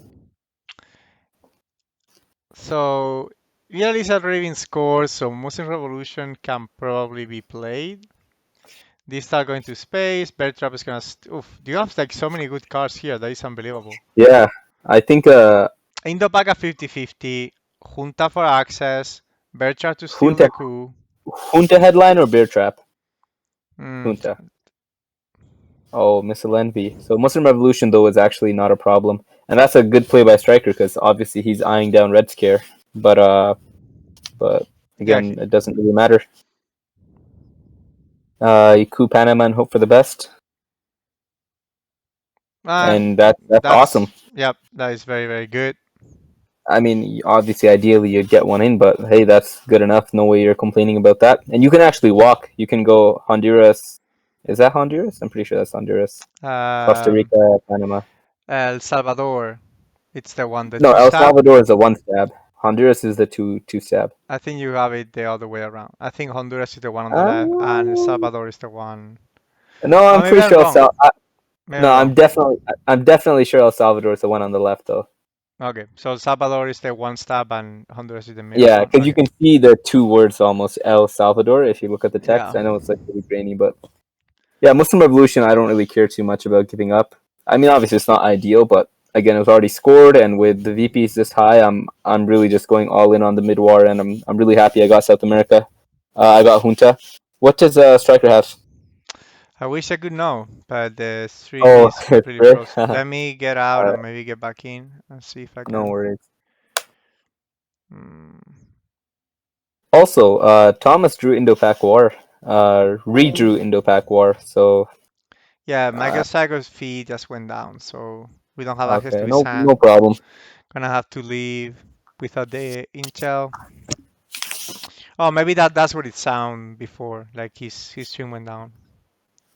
So Italy is already been scored, so Muslim Revolution can probably be played. These are going to space. Bear Trap is gonna. Oof, you have like so many good cards here. That is unbelievable. Yeah, I think Indo-Pac 50-50. Junta for access. Bear Trap to steal Junta the coup. Junta headline or Bear Trap? Mm, Junta. Oh, Missile Envy. So Muslim Revolution though is actually not a problem, and that's a good play by Stryker because obviously he's eyeing down Red Scare, but yeah. again it doesn't really matter. You coup Panama and hope for the best, Uh, and that's awesome. yep. That is very good. I mean, obviously, ideally you'd get one in, but hey, that's good enough. No way you're complaining about that. And you can actually walk. You can go Honduras. Is that Honduras? I'm pretty sure that's Honduras. Costa Um, Rica, Panama. El Salvador. It's the one, the No, two El stab. Salvador is a one stab. Honduras is the two stab. I think you have it the other way around. I think Honduras is the one on the left and El Um, Salvador is the one. no, Oh, I'm maybe pretty I'm sure wrong. Maybe no, I'm wrong. I'm definitely sure El Salvador is the one on the left though. Okay, so Salvador is the one stop and Honduras is the middle Yeah, one. because you Okay. can see the two words almost El Salvador if you look at the Yeah. text. I know it's like really grainy, but yeah, Muslim Revolution. I don't really care too much about giving up. I mean, obviously it's not ideal, but again, it was already scored, and with the VPs this high, I'm really just going all in on the mid war, and I'm really happy I got South America. I got Junta. What does Striker have? I wish I could know, but the stream Oh, is it's completely fair. frozen. Let me get out Alright, and maybe get back in and see if I no can. worries. Mm. Also, Thomas drew Indo-Pak War, redrew Indo-Pak War. So, Yeah, uh, Magasago's feed just went down, so we don't have access to okay, his no hand. problem. Gonna have to leave without the intel. Oh, maybe that's what it sound before, like his stream went down.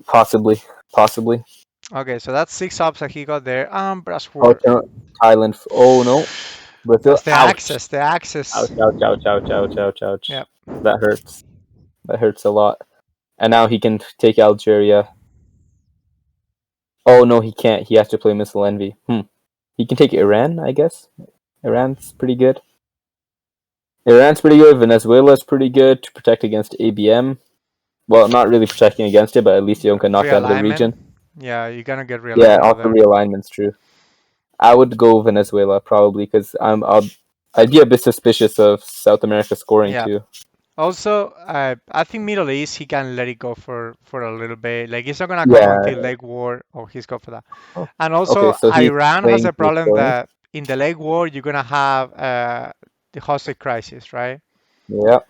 Possibly, possibly. Okay, so that's six ups that he got there. Oh, Brushwork. Thailand. Oh no, Brazil. That's the Ouch. access, the access. Ouch, ouch, ouch, ouch, ouch, ouch, ouch. Yep. That hurts. That hurts a lot. And now he can take Algeria. Oh no, he can't. He has to play Missile Envy. He can take Iran, I guess. Iran's pretty good. Iran's pretty good. Venezuela's pretty good to protect against ABM. Well, not really protecting against it, but at least you can knock out of the Realignment. region. Yeah, you're gonna get Yeah, realignment over also there. realignment's true. I would go Venezuela probably because I'd be a bit suspicious of South America scoring Yeah. too. Also, I think Middle East he can let it go for a little bit. Like it's not gonna come Yeah. until Lake War. Oh, he's go for that. Oh, And okay, also, so he's Iran has playing a for problem scoring. that in the Lake War you're gonna have the hostage crisis, right? Yeah.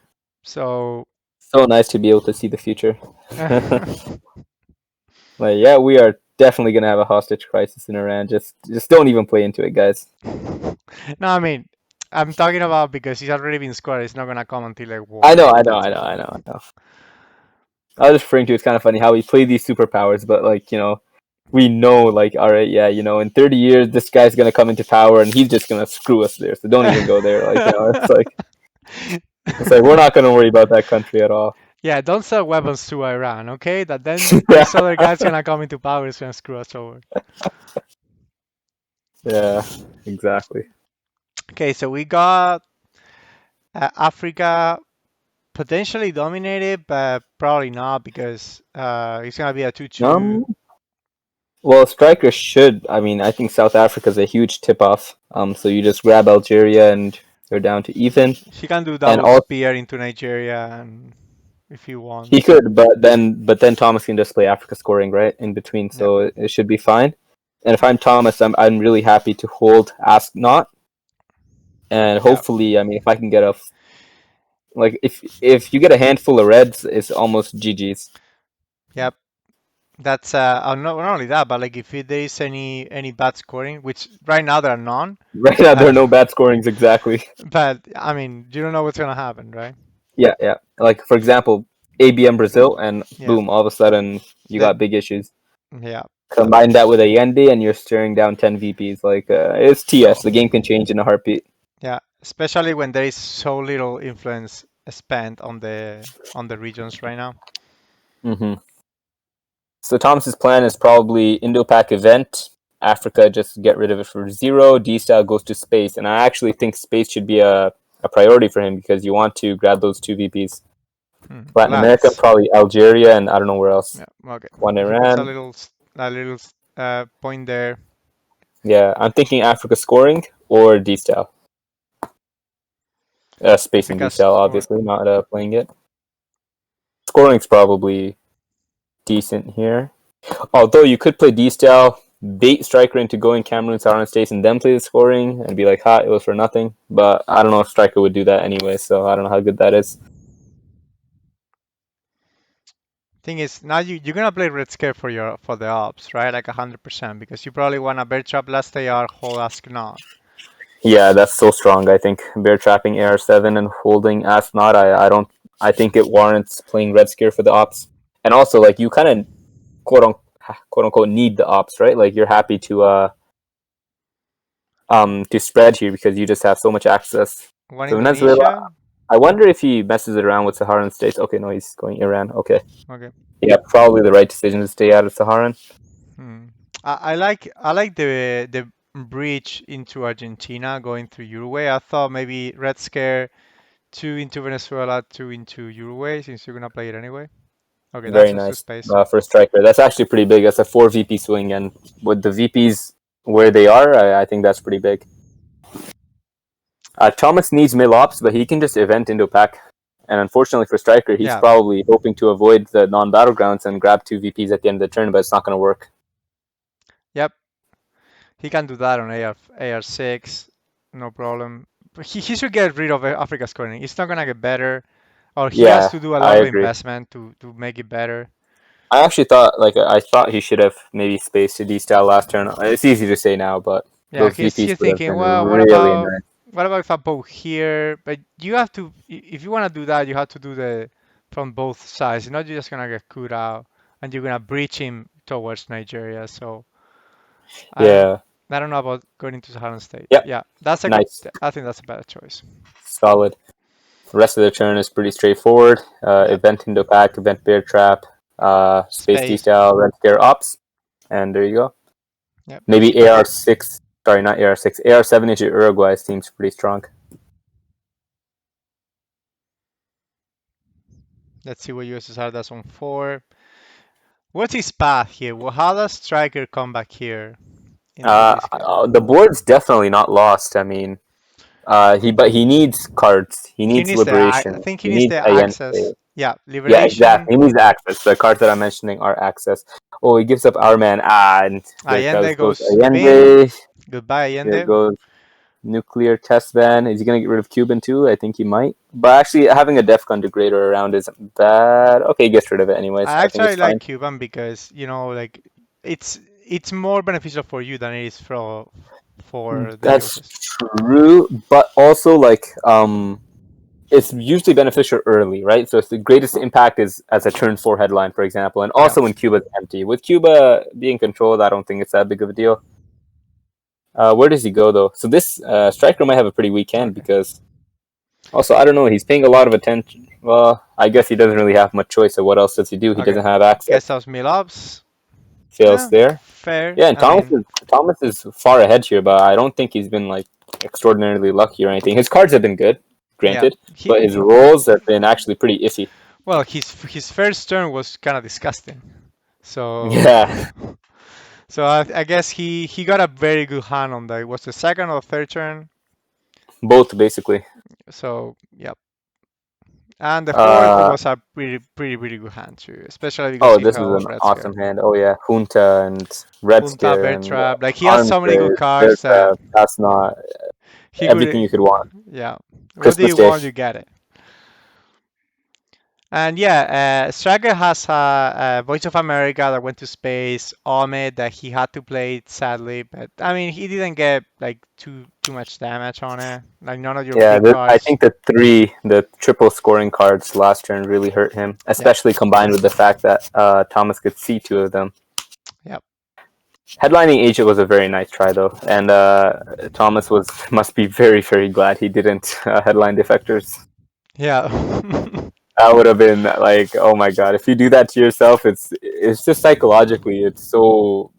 So, So nice to be able to see the future. Like, yeah, we are definitely gonna have a hostage crisis in Iran. Just don't even play into it, guys. no, I mean, I'm talking about because he's already been scored. It's not gonna come until Lake I War. know, I know, That's I it. know, I know, I know. I was just referring to it's kind of funny how we play these superpowers, but like we know like all right, yeah, in 30 years this guy's gonna come into power and he's just gonna screw us there. So don't even go there. Like it's like we're not gonna worry about that country at all. Yeah, don't sell weapons to Iran, okay? That then Yeah, this other guy's gonna come into power, is gonna screw us over. yeah, exactly. Okay, so we got Africa potentially dominated, but probably not because it's gonna be a 2-2. Um, well, Stryker should. I mean, I think South Africa's a huge tip off. So you just grab Algeria and you're down to even. He can do And double also spear into Nigeria, and if he he wants. could, but then Thomas can just play Africa scoring right in between, Yep. so it should be fine. And if I'm Thomas, I'm really happy to hold Ask Not, and Yep. hopefully, I mean, if I can get like if you get a handful of reds, it's almost GG's. Yep. That's not only that, but like if there is any bad scoring, which right now there are none. Right now, there Uh, are no bad scorings exactly. but I mean, you don't know what's gonna happen, right? Yeah, yeah. Like for example, ABM Brazil, and Yeah. boom, all of a sudden you That got big issues. yeah. Combine that with Allende, and you're staring down 10 VPs. Like it's TS. The game can change in a heartbeat. Yeah, especially when there is so little influence spent on the regions right now. hmm So Thomas's plan is probably Indo-Pac event. Africa, just get rid of it for zero. D-Style goes to space, and I actually think space should be a priority for him because you want to grab those two VPs. Latin America, Lance. probably Algeria, and I don't know where else. Yeah, okay. One He puts Iran. a little point there. Yeah, I'm thinking Africa scoring or D-Style. Spacing Africa D-Style, score. obviously, not playing it. Scoring's probably decent here. Although you could play D-Style, bait Striker into going Cameroon, Saharan States, and then play the scoring and be like, ha, it was for nothing. But I don't know if Striker would do that anyway, so I don't know how good that is. Thing is, now you're gonna play Red Scare for the ops, right? Like 100% because you probably wanna bear trap last AR, hold ask not. Yeah, that's so strong, I think. Bear trapping AR7 and holding Astronaut, I don't. I think it warrants playing Red Scare for the ops. And also, like, you kind of quote unquote need the ops, right? Like, you're happy to spread here because you just have so much access. One So Venezuela, Indonesia. I wonder if he messes it around with Saharan states. Okay, no, he's going Iran. Okay, Okay. yeah, probably the right decision to stay out of Saharan. Hmm. I like bridge into Argentina going through Uruguay. I thought maybe Red Scare two into Venezuela, two into Uruguay, since you're gonna play it anyway. Okay, Very that's also nice space. for Stryker. That's actually pretty big. That's a 4 VP swing, and with the VPs where they are, I think that's pretty big. Thomas needs mid ops, but he can just event into pack. And unfortunately for Stryker, he's Yeah. probably hoping to avoid the non-battlegrounds and grab 2 VPs at the end of the turn, but it's not going to work. Yep. He can do that on AR6, no problem. But he should get rid of Africa's scoring. It's not gonna get better, or he has Yeah, to do a lot I of agree. investment to make it better. I actually thought, I thought he should have maybe spaced to D-style last turn. It's easy to say now, but Yeah, those he's VPs would have thinking, been well, really nice. what about if I bow here? But you have to, if you want to do that, you have to do the from both sides. You're not just gonna get cut out, and you're gonna breach him towards Nigeria. So I don't, Yeah. I don't know about going into Saharan State. Yep. Yeah, that's a good. Nice. I think that's a better choice. Solid. The rest of the turn is pretty straightforward. Yep, Event into pack, event bear trap, space space. D-style, red scare ops, and there you go. Yep. Maybe AR6, sorry, not AR6, AR7 into Uruguay seems pretty strong. Let's see what USSR does on 4. What's his path here? Well, how does Stryker come back here into this game? The board's definitely not lost. I mean, but he needs cards. He He needs needs the, I liberation. think he He needs needs the Allende. access. Yeah, Yeah, liberation. exactly. He needs access. The cards that I'm mentioning are access. Oh, he gives up our man. And there Allende goes goes Cuban. Allende. Goodbye, There Allende. goes nuclear test ban. Is he gonna get rid of Cuban too? I think he might. But actually, having a DEFCON degrader around isn't bad. Okay, he gets rid of it anyways. I I think actually it's like fine. Cuban because like it's more beneficial for you than it is for the That's USS. true, but also it's usually beneficial early, right? So the greatest impact is as a turn 4 headline, for example, and Yeah. also when Cuba's empty. With Cuba being controlled, I don't think it's that big of a deal. Where does he go though? So this Striker might have a pretty weak hand Okay. because also I don't know. He's paying a lot of attention. Well, I guess he doesn't really have much choice. So what else does he do? He Okay. doesn't have access. Guest house Milovs. Fails Yeah, there. fair. Yeah, and I mean, Thomas is far ahead here, but I don't think he's been extraordinarily lucky or anything. His cards have been good, yeah. granted, but his He rolls have been actually pretty iffy. well, his first turn was kind of disgusting. So Yeah, so I guess he got a very good hand on that. It was the second or third turn. both basically. So yep. And the fourth Uh, was a pretty good hand too, especially because oh, he this is held an Red Scare. awesome hand. Oh yeah, Junta and Red Junta, Scare Bear and Trap. Like he has Arms so many good Race, Bear cards that Trap. That's not he everything could. you could want. Yeah. What do Christmas you Day. want? You get it. And yeah, Stryker has a Voice of America that went to space, Ahmed that he had to play it sadly, but I mean he didn't get like too much damage on it. Like none of your Yeah, big I cards. think the triple scoring cards last turn really hurt him, Yep, especially combined with the fact that Thomas could see 2 of them. yep. Headlining Asia was a very nice try though, and Thomas was must be very glad he didn't headline defectors. Yeah. That would have been like, oh my god, if you do that to yourself, it's just psychologically, it's so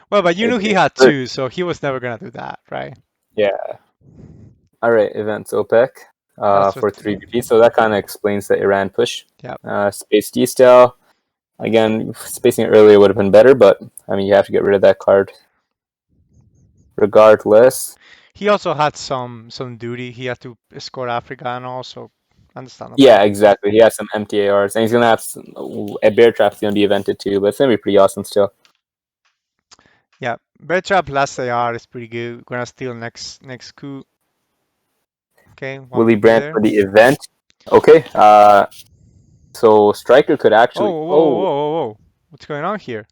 Well, but you knew he it had hurts. two, so he was never gonna do that, right? Yeah. All right, events OPEC That's for just 3BP. So that kind of explains the Iran push. yeah. Space D style. Again, spacing it earlier would have been better, but I mean, you have to get rid of that card regardless. He also had some duty. He had to score Africa and also understandable. Yeah, exactly. He has some empty ARs, and he's gonna have a bear trap's gonna be evented too, but it's gonna be pretty awesome still. Yeah, Bear Trap last AR is pretty good. Gonna steal next coup. Okay, one Willie VP Brandt there. for the event. Okay. So Stryker could Oh, actually. whoa, whoa, Oh, whoa, whoa, whoa. What's going on here?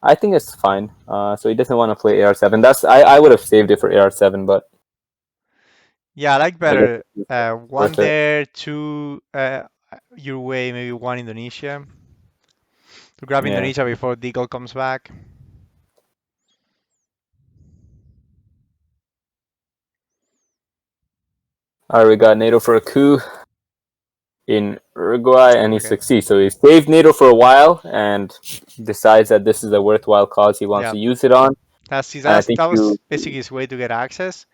I think it's fine. So he doesn't want to play AR7. I would have saved it for AR7, but Yeah, I like I guess better. it's One worth it. there, two your way, maybe one Indonesia. To grab Yeah. Indonesia before Deagle comes back. All right, we got NATO for a coup in Uruguay, and he Okay. succeeds. So he saved NATO for a while and decides that this is a worthwhile cause he wants Yeah. to use it on. And I That think was basically his way to get access.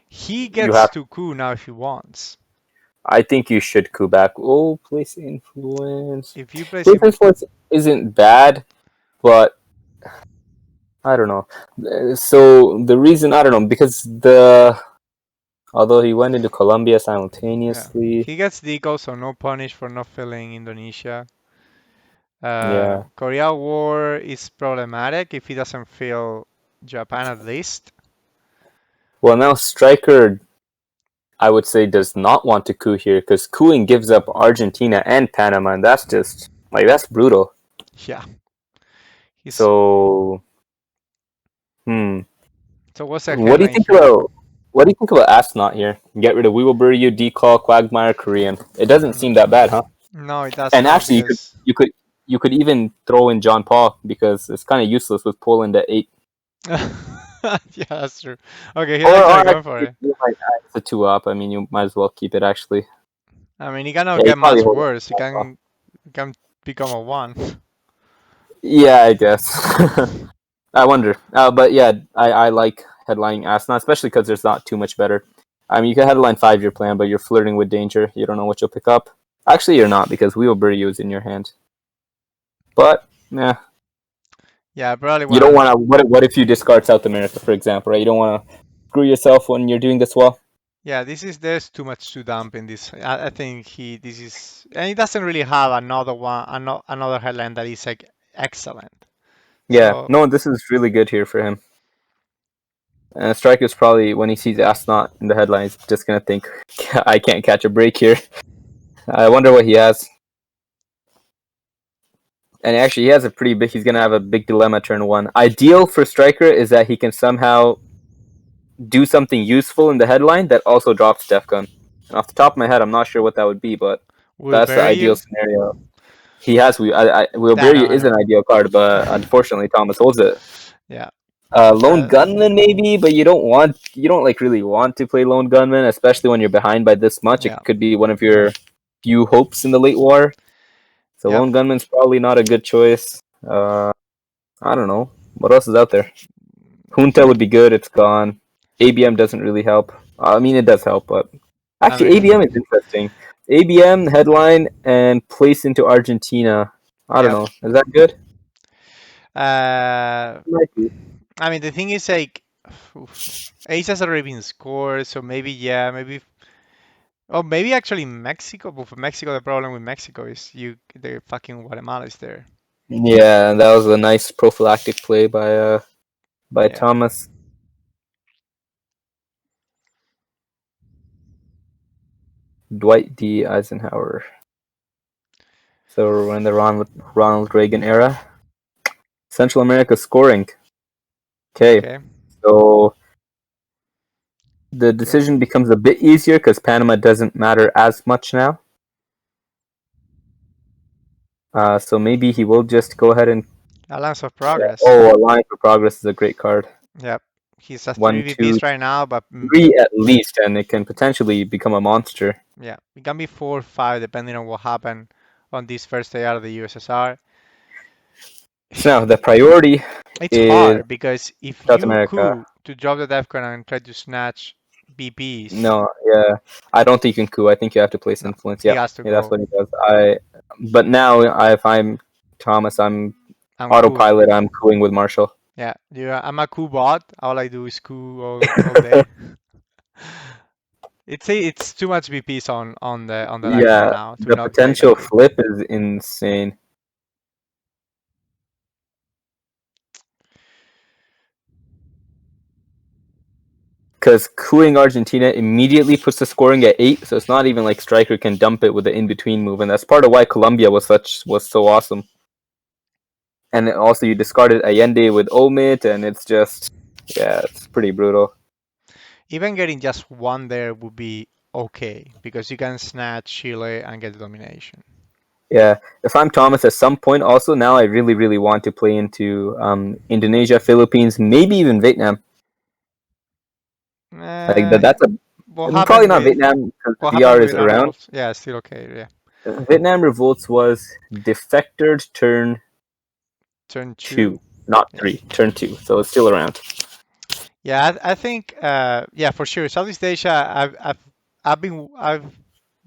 He you gets have. to coup now if he wants. I think you should coup back. Oh, place influence. If you place Place him, influence isn't bad, but I don't know. So the reason I don't know because the although he went into Colombia yeah, simultaneously. he gets deco, so no punish for not filling Indonesia. Yeah. Korea War is problematic if he doesn't fill Japan at least. Well, now Stryker, I would say, does not want to coup here because coupping gives up Argentina and Panama, and that's just like that's brutal. Yeah, he's. So, hmm, So what's the what do you headline think here? about what do you think about Astronaut here? Get rid of Weevilbury, Declaw, Quagmire, Korean. It doesn't seem that bad, huh? No, it does And not actually, because you could even throw in John Paul because it's kind of useless with Poland at 8. yeah, that's true. Okay, he's Or actually going for actually, it. you might it's a 2 up. I mean, you might as well keep it actually. I mean, he cannot Yeah, you get probably much hold worse. on. He can become a one. Yeah, I guess. I wonder. But yeah, I like headlining Astronaut, especially because there's not too much better. I mean, you can headline 5-year plan, but you're flirting with danger. You don't know what you'll pick up. Actually, you're not because Wheelbury is in your hand. But yeah, Yeah, I probably you don't wanna. want to. What if you discard South America, for example? Right? You don't want to screw yourself when you're doing this well. Yeah, there's too much to dump in this. I think this is, and he doesn't really have another one, another headline that is like excellent. Yeah, So no, this is really good here for him. And Striker's probably when he sees Astronaut in the headlines, just gonna think, I can't catch a break here. I wonder what he has. And actually, he has a pretty big. He's gonna have a big dilemma turn 1. Ideal for Striker is that he can somehow do something useful in the headline that also drops Defcon. And off the top of my head, I'm not sure what that would be, but we'll that's the bury ideal you. scenario. He has. Will I Bury know, You I is know. an ideal card, but unfortunately, Thomas holds it. Yeah, Lone uh, Gunman maybe, but you don't like really want to play Lone Gunman, especially when you're behind by this much. It yeah, could be one of your few hopes in the late war. So yep. Lone Gunman's probably not a good choice. I don't know what else is out there. Junta would be good. It's gone. ABM doesn't really help. I mean, it does help, but I actually, ABM is mean, interesting. ABM headline and place into Argentina. I don't yep. know. Is that good? Uh, Might be. I mean, the thing is like, oof, Ace has already been scored, so maybe yeah, maybe. Oh, maybe actually Mexico. But for Mexico, the problem with Mexico is the fucking Guatemala is there. Yeah, that was a nice prophylactic play by Yeah. Thomas. Dwight D. Eisenhower. So we're in the Ronald Reagan era. Central America scoring. Okay, Okay. so the Go. decision becomes a bit easier because Panama doesn't matter as much now. So maybe he will just go ahead and. Alliance of Progress. Oh, Alliance for Progress is a great card. Yep. He's at three One, two, VPs right now, but 3 at least, and it can potentially become a monster. yeah, it can be 4 or 5 depending on what happened on this first day out of the USSR. So now the priority It's is hard because if South you America. coup to drop the DEFCON and try to snatch BPs, No, yeah, I don't think you can coup. I think you have to place no, influence. he Yeah, has to yeah, that's go what he does. But now if I'm Thomas, I'm and coup. autopilot. I'm cooing with Marshall. Yeah, I'm a coup bot. All I do is coup all day. It's too much BPs on the DEFCON Yeah, now to the not play potential that coup. flip is insane. Because cooing Argentina immediately puts the scoring at 8, so it's not even like Striker can dump it with the in between move, and that's part of why Colombia was so awesome. And also you discarded Allende with Omit, and it's just yeah, it's pretty brutal. Even getting just one there would be okay because you can snatch Chile and get the domination. Yeah, if I'm Thomas, at some point also now I really want to play into Indonesia, Philippines, maybe even Vietnam. Like Uh, that's a what probably happened not with Vietnam because the what happened DR with is Vietnam around. Revolts? Yeah, still okay. Yeah, Vietnam revolts was defectors turn turn 2. 2. not Yeah. 3, turn 2. So it's still around. Yeah, I think yeah, for sure. Southeast Asia, I've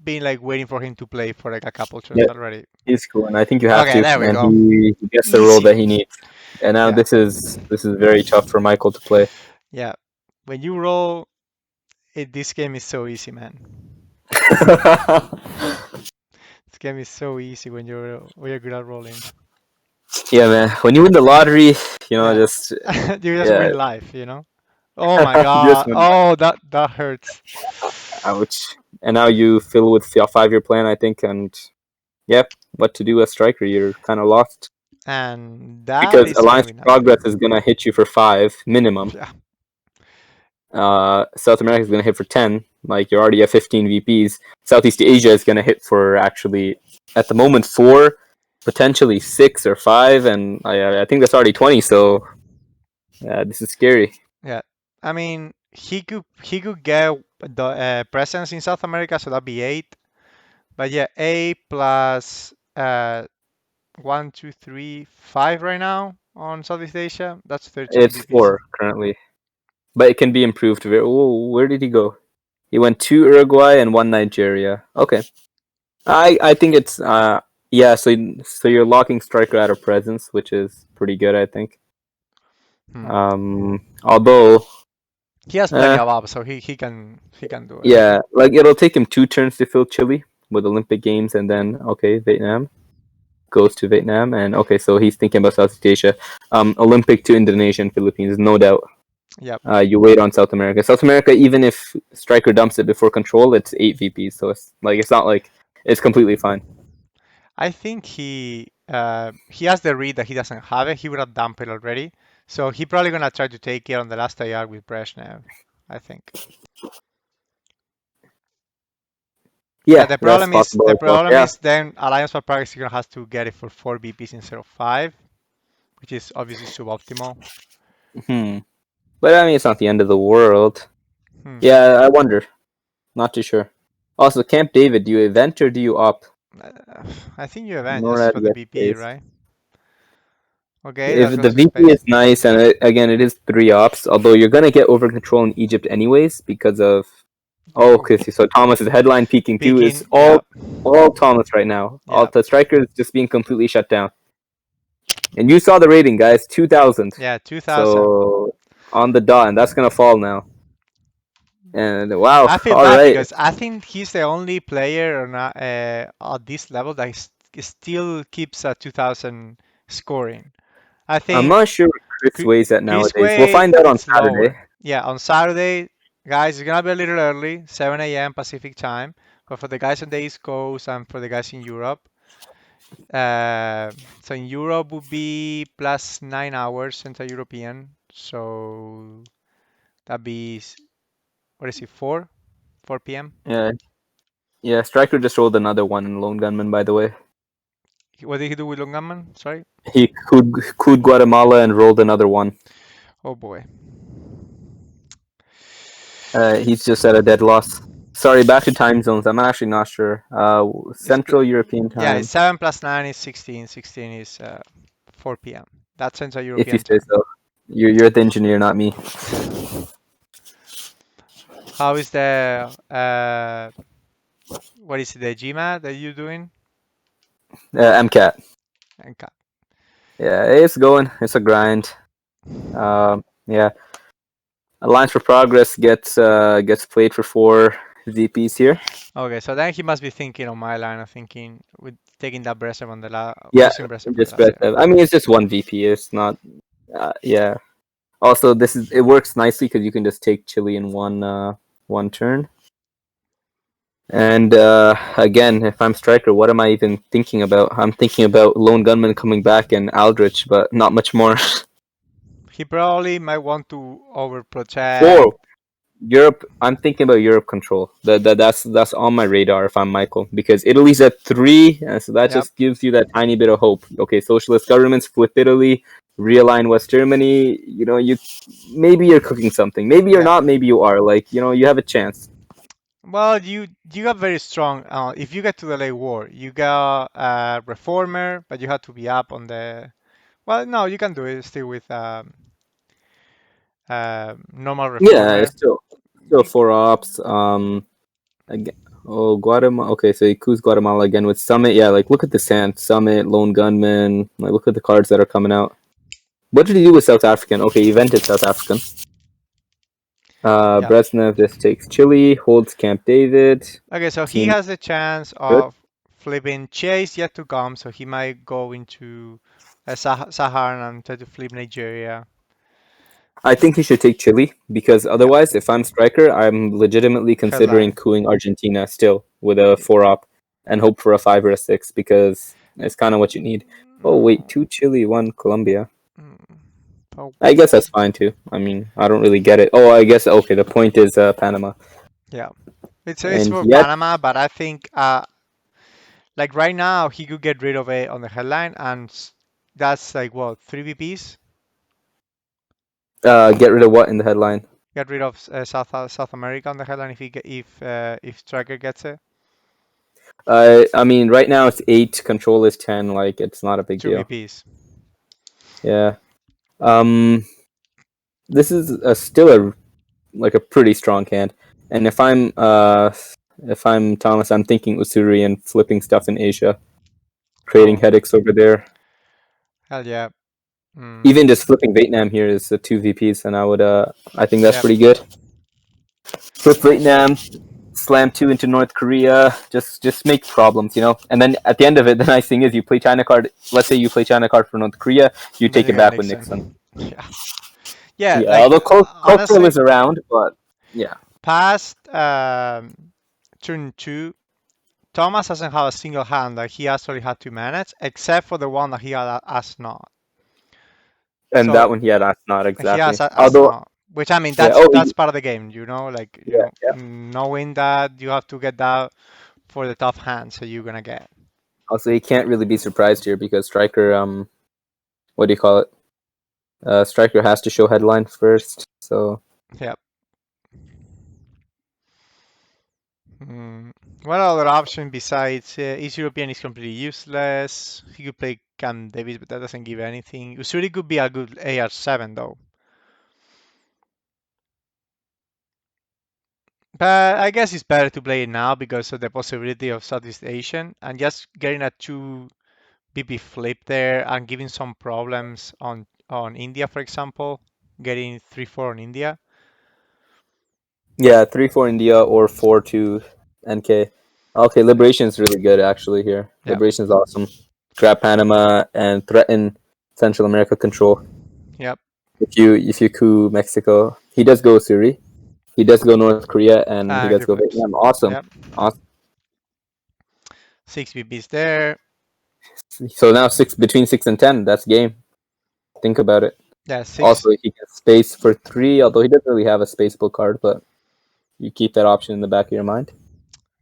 been like waiting for him to play for like a couple turns Yeah, already. he's cool, and I think you have Okay, to, there we and go. he gets the role Easy. that he needs. And now Yeah, this is very tough for Michael to play. yeah. When you roll it, this game is so easy, man. This game is so easy when you're good at rolling. Yeah, man. When you win the lottery, Yeah, just you just yeah, win life. Oh my just God. win. Oh, that hurts. Ouch. And now you fill with a 5-year plan, I think, and yep, what to do as striker? You're kind of lost And that because is gonna Alliance be for nothing. Progress is gonna hit you for 5 minimum. Yeah. South America is gonna hit for 10. Like you're already at 15 VPs. Southeast Asia is gonna hit for actually at the moment 4, potentially 6 or 5, and I think that's already 20. So this is scary. Yeah, I mean, he could get the presence in South America, so that'd be 8. But yeah, 8 plus 1, 2, 3, 5 right now on Southeast Asia. That's 13 It's VPs. 4 currently, but it can be improved. Oh, where did he go? He went 2 Uruguay and 1 Nigeria. Okay, I think it's yeah. So you're locking striker out of presence, which is pretty good, I think. Hmm. Although He has plenty uh, of up, so he can do it. yeah, like it'll take him 2 turns to fill Chile with Olympic Games, and then okay, Vietnam goes to Vietnam, and okay, so he's thinking about Southeast Asia. Olympic to Indonesia and Philippines, no doubt. Yep. You wait on South America. South America, even if striker dumps it before control, it's 8 VPs, so it's not like it's completely fine. I think he has the read that he doesn't have it. He would have dumped it already. So he probably gonna try to take it on the last IR with Brezhnev, I think. Yeah, But the that's problem is possible the as well. problem Yeah. is then Alliance for Prague is gonna have to get it for 4 BPs instead of 5, which is obviously suboptimal. Hmm. But I mean, it's not the end of the world. Hmm. Yeah, I wonder. Not too sure. Also, Camp David, do you event or do you op? Uh, I think you event just NORAD for the yes BP, days. right? Okay, If let's go the to VP is Spain. nice, and again, it is 3 ops, although you're gonna get over control in Egypt anyways because of. Oh, Ooh, okay. So Thomas is headline peaking too. Is peaking, all yeah, all Thomas right now. All yeah, the striker is just being completely shut down. And you saw the rating, guys, 2,000. yeah, 2000. So on the dot, and that's gonna fall now. And wow, I feel all bad right. because I think he's the only player on at this level that still keeps a 2000 scoring. I I'm think not sure what Chris Cri- weighs at Chris nowadays. We'll Way find out on it's Saturday. lower. Yeah, on Saturday, guys, it's gonna be a little early, 7 a.m. Pacific time. But for the guys on the East Coast and for the guys in Europe, uh, so in Europe would be plus 9 hours Central European. So that'd be what is it, 4 p.m. Yeah, yeah. Stryker just rolled another one in Lone Gunman, by the way. What did he do with Lungaman? Sorry. He could Guatemala and rolled another one. Oh boy. He's just at a dead loss. Sorry, back to time zones. I'm actually not sure. It's Central European yeah, it's time, 7 plus 9 is 16. 16 is 4 p.m. That's Central if you European say time. so. You're the engineer, not me. How is the what is it, the GMAT that you're doing? MCAT. And Yeah, it's going. It's a grind. Yeah, Alliance for Progress gets played for 4 VPs here. okay, so then he must be thinking on my line of thinking with taking that Bresev on the Yeah, losing Bresev on the just last press year. F. I mean, it's just 1 VP. It's not. Yeah. Also, it works nicely because you can just take Chile in one turn. And again, if I'm striker, what am I even thinking about? I'm thinking about Lone Gunman coming back and Aldrich, but not much more. He probably might want to overprotect. Or Europe. I'm thinking about Europe control. That's on my radar if I'm Michael, because Italy's at 3, and so that Yep, just gives you that tiny bit of hope. Okay, socialist governments flip Italy, realign West Germany. You maybe you're cooking something. Maybe you're yep. not. Maybe you are. Like you have a chance. Well, you got very strong. If you get to the late war, you got reformer, but you had to be up on the Well, no, you can do it still with normal Yeah, it's reformer. still You, four ops. Again, oh, Guatemala. Okay, so he coups Guatemala again with Summit. Yeah, like look at the sand. Summit, Lone Gunman. Like look at the cards that are coming out. What did he do with South African? Okay, he vented South African. yeah. Brezhnev just takes Chile, holds Camp David. Okay, so he Seems has the chance good. of flipping Chase yet to come, so he might go into Saharan and try to flip Nigeria. I think he should take Chile because Yeah, otherwise, if I'm striker, I'm legitimately considering headline. cooing Argentina still with a four op and hope for a five or a six because it's kind of what you need. Oh wait, Mm, two Chile, one Colombia. mm, oh, I guess that's fine too. I mean, I don't really get it. Oh, I guess okay. The point is Panama, yeah, it's and for yet Panama, but I think like right now he could get rid of it on the headline, and that's like what 3 VPs. get rid of what in the headline. Get rid of South America on the headline if if Stryker gets it. I mean, right now it's eight. Control is 10. Like it's not a big Two deal. VPs. Yeah. Um. This is still a like a pretty strong hand. And if I'm Thomas, I'm thinking Usuri and flipping stuff in Asia, creating Oh, headaches over there. hell yeah. Mm, Even just flipping Vietnam here is two VPs, and I think that's yep. pretty good. Flip Vietnam, slam two into North Korea, just make problems, you know. And then at the end of it, the nice thing is you play China card. Let's say you play China card for North Korea, you Then take you it got back with Nixon. Nixon. Yeah. Yeah, Yeah, like although cultural honestly, is around, but yeah. past turn two, Thomas doesn't have a single hand that he actually had to manage, except for the one that he had as not. And that So one, yeah, that's not he has exactly. as Although, not, which I mean yeah, that's part of the game, like yeah, yeah. knowing that you have to get that for the tough hands that you're gonna get. Also, you can't really be surprised here because Stryker, what do you call it? Stryker has to show headline first. So Yep. Mm. What other option besides East European is completely useless. He could play Cam Davis, but that doesn't give anything. Usuri could be a good AR7 though. But I guess it's better to play it now because of the possibility of Southeast Asian and just getting a 2 BP flip there and giving some problems on India, for example, getting 3-4 on India. yeah, 3-4 India or 4-2 NK. Okay, Yep. Liberation is really good actually here. Yep. Liberation is awesome. Grab Panama and threaten Central America control. Yep. If you coup Mexico, he does go Suri. He does go North Korea and he And does he go flips. Vietnam. Awesome, Yep. awesome. 6 BPs there. So now six between 6 and 10. That's game. Think about it. Yeah, six. Also, he gets space for three, although he doesn't really have a spaceable card, but you keep that option in the back of your mind.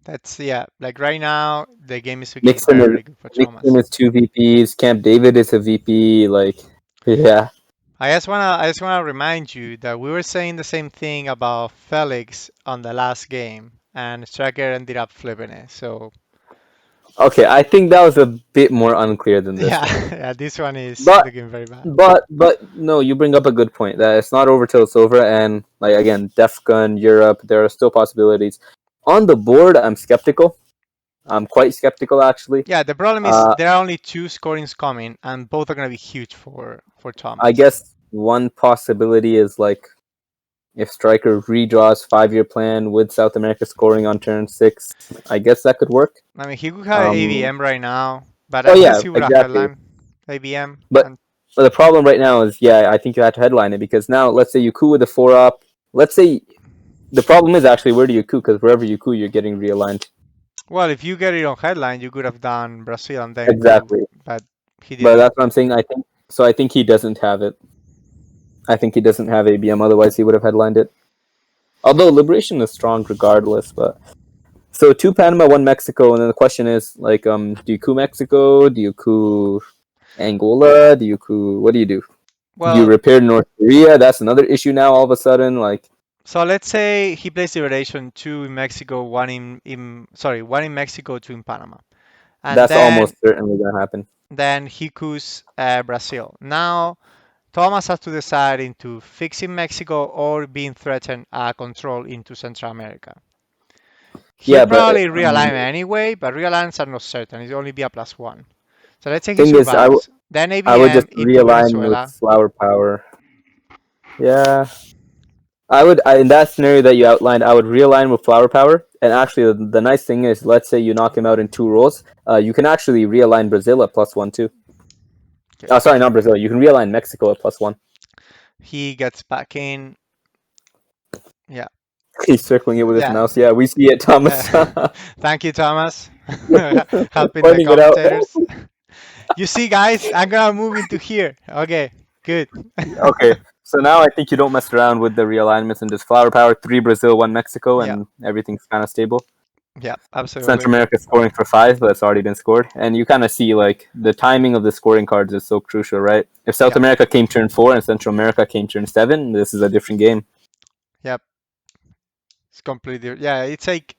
That's yeah. Like right now, the game is looking Nixon very, is very good for Nixon Thomas. is two VPs. Camp David is a VP. Like, yeah. I just wanna remind you that we were saying the same thing about Felix on the last game, and Striker ended up flipping it. So Okay, I think that was a bit more unclear than this yeah, one. yeah, this one is But looking very bad. but no, you bring up a good point that it's not over till it's over, and like again, DEFCON, Europe, there are still possibilities. On the board, I'm skeptical. I'm quite skeptical actually. Yeah, the problem is Uh, there are only 2 scorings coming, and both are gonna be huge for I Thomas. guess one possibility is like if Stryker redraws 5-year plan with South America scoring on turn six, I guess that could work. I mean, he could have Um, AVM right now, but oh at yeah, least he would have exactly. headline AVM, But and but the problem right now is yeah, I think you had to headline it because now let's say you coup with a four up. Let's say the problem is actually where do you coup because wherever you coup you're getting realigned. well, if you get it on headline, you could have done Brazil and then coup, Exactly. but he But didn't. that's what I'm saying. I think so. I think he doesn't have it. I think he doesn't have ABM. Otherwise, he would have headlined it. Although Liberation is strong regardless, but so two Panama, one Mexico, and then the question is like, do you coup Mexico? Do you coup Angola? Do you coup? What do you do? Do you Well, repair North Korea? That's another issue now. All of a sudden, like so let's say he plays Liberation, 2 in Mexico, one in Mexico, 2 in Panama, and that's then almost certainly gonna happen. then he choose Brazil. Now Thomas has to decide into fixing Mexico or being threatened control into Central America. He'll Yeah, but probably realign anyway, but realigns are not certain. It'll only be a +1. So let's say he thing is, survives. Then I would ABM just into realign with Venezuela. flower power. Yeah, in that scenario that you outlined, I would realign with flower power. And actually, the nice thing is, let's say you knock him out in two rolls, you can actually realign Brazil at +1 too. Okay. Oh, sorry, not Brazil. You can realign Mexico at +1. He gets back in. Yeah. He's circling it with his Yeah. mouse. Yeah, we see it, Thomas. Thank you, Thomas. Helping the Pointing it out. commentators. You see, guys, I'm gonna move into here. Okay, good. Okay, so now I think you don't mess around with the realignments and just flower power, 3 Brazil, 1 Mexico, Yeah, and everything's kind of stable. yeah, absolutely. Central America scoring for 5, but it's already been scored. And you kind of see like the timing of the scoring cards is so crucial, right? If South Yeah, America came turn 4 and Central America came turn 7, this is a different game. yeah, it's completely. Yeah, it's like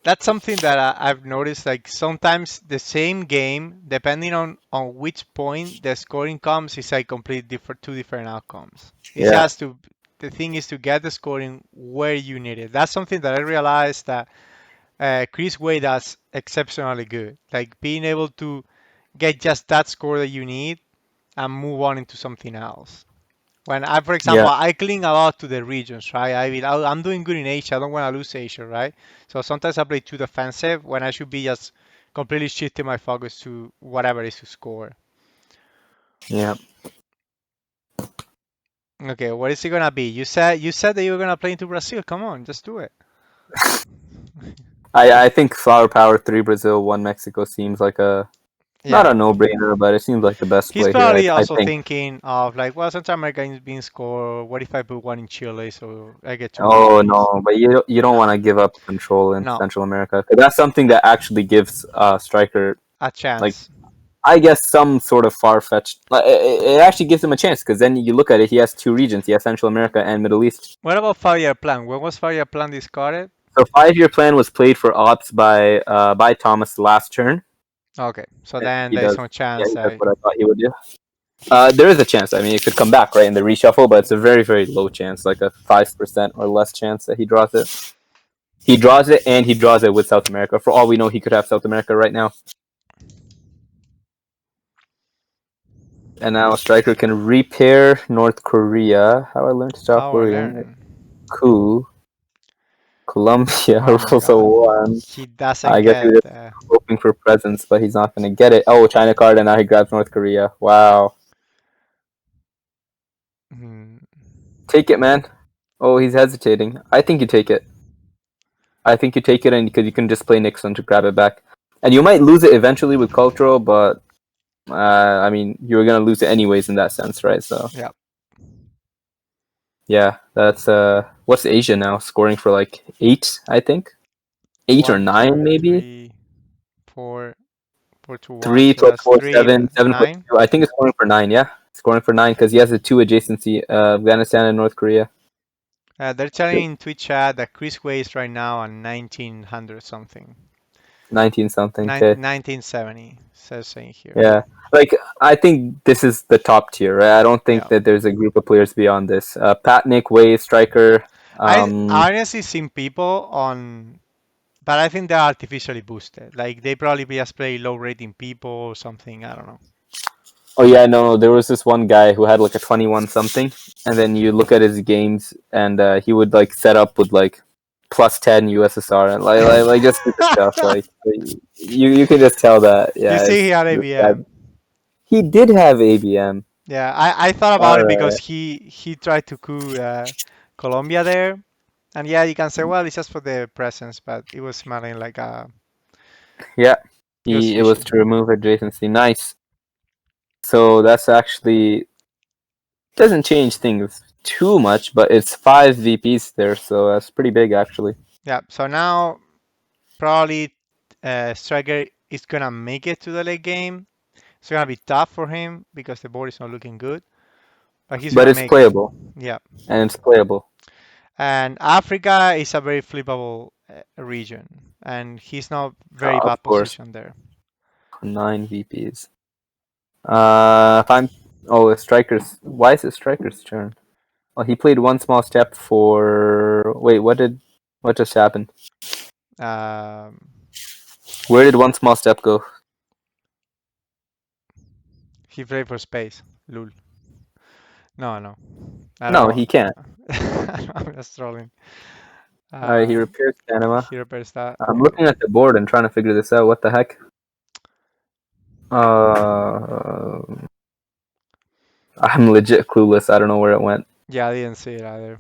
that's something that I've noticed. Like sometimes the same game, depending on which point the scoring comes, is like complete different, two different outcomes. It Yeah, has to. The thing is to get the scoring where you need it. That's something that I realized that Chris Way does exceptionally good. Like being able to get just that score that you need and move on into something else. When I, for example, yeah, I cling a lot to the regions, right? I'm doing good in Asia. I don't want to lose Asia, right? So sometimes I play too defensive when I should be just completely shifting my focus to whatever is to score. yeah. Okay, what is it gonna be? You said that you were gonna play into Brazil. Come on, just do it. I think flower power, 3 Brazil, 1 Mexico seems like a not Yeah, a no brainer, but it seems like the best he's play here. probably I also think. thinking of like, well, Central America is being scored. What if I put one in Chile so I get two Oh VPs? no, but you don't want No, to give up control in no, Central America 'cause that's something that actually gives Stryker a like chance. I guess some sort of far fetched. It actually gives him a chance because then you look at it, he has two regions. He has Central America and Middle East. What about 5 year plan? When was 5 year plan discarded? So 5 year plan was played for ops by Thomas last turn, Okay, so and then he there is does no yeah chance he does that. what I thought he would do. There is a chance. I mean, it could come back right in the reshuffle, but it's a very low chance, like a 5% or less chance that he draws it. He draws it, and he draws it with South America. For all we know, he could have South America right now. And now Stryker can repair North Korea. How I learned to stop How I worrying. learn. Coup. Colombia Oh my rules a god. one. He doesn't I guess he get. was just hoping for presents, but he's not going to get it. Oh, China card, and now he grabs North Korea. Wow. Hmm, Take it, man. Oh, he's hesitating. I think you take it. I think you take it, and because you can just play Nixon to grab it back. And you might lose it eventually with cultural, but I mean, you were gonna lose it anyways in that sense, right? So yeah. yeah, that's what's Asia now scoring for like 8, I think 8 or One, 9 two, maybe three, four, 4 to 1. 3 So plus that's 4 three, 7 7 plus nine. 2. I think it's scoring for 9. Yeah, scoring for 9 because he has the two adjacency, Afghanistan and North Korea. They're telling in Twitch chat that Chris weighs right now on 1900 something. 19 something. Okay. 1970 says saying here. Yeah, like I think this is the top tier, right? I don't think Yeah. that there's a group of players beyond this. Patnick, Way, Stryker. I honestly seen people on, but I think they're artificially boosted. Like they probably just play low rating people or something. I don't know. Oh yeah, no, there was this one guy who had like a 21 something, and then you look at his games, and he would like set up with like plus 10 USSR and like just stupid stuff. Like you can just tell that You yeah, see, he it's had this guy. ABM. He did have ABM. Yeah, I thought about All it because right, he tried to coup Colombia there, and yeah, you can say, well, it's just for the presence, but it was smelling like yeah, it was it was fishy. to remove adjacency. Nice. So that's actually doesn't change things too much, but it's 5 VPs there, so that's pretty big actually. Yeah, so now probably Stryker is gonna make it to the late game. It's gonna be tough for him because the board is not looking good, but he's But gonna it's make it. playable, Yeah, and it's playable. and Africa is a very flippable region, and he's not very Of bad course, position there. 9 VPs. If I'm it's Striker's. Why is it Striker's turn? Oh, he played one small step for. Wait, what just happened? Um, Where did one small step go? he played for space. Lul. No, no. I don't No, know. he can't. I'm just trolling. He repaired Panama. He repairs that. I'm Okay. looking at the board and trying to figure this out. What the heck? Uh, I'm legit clueless. I don't know where it went. Yeah, I didn't see it either.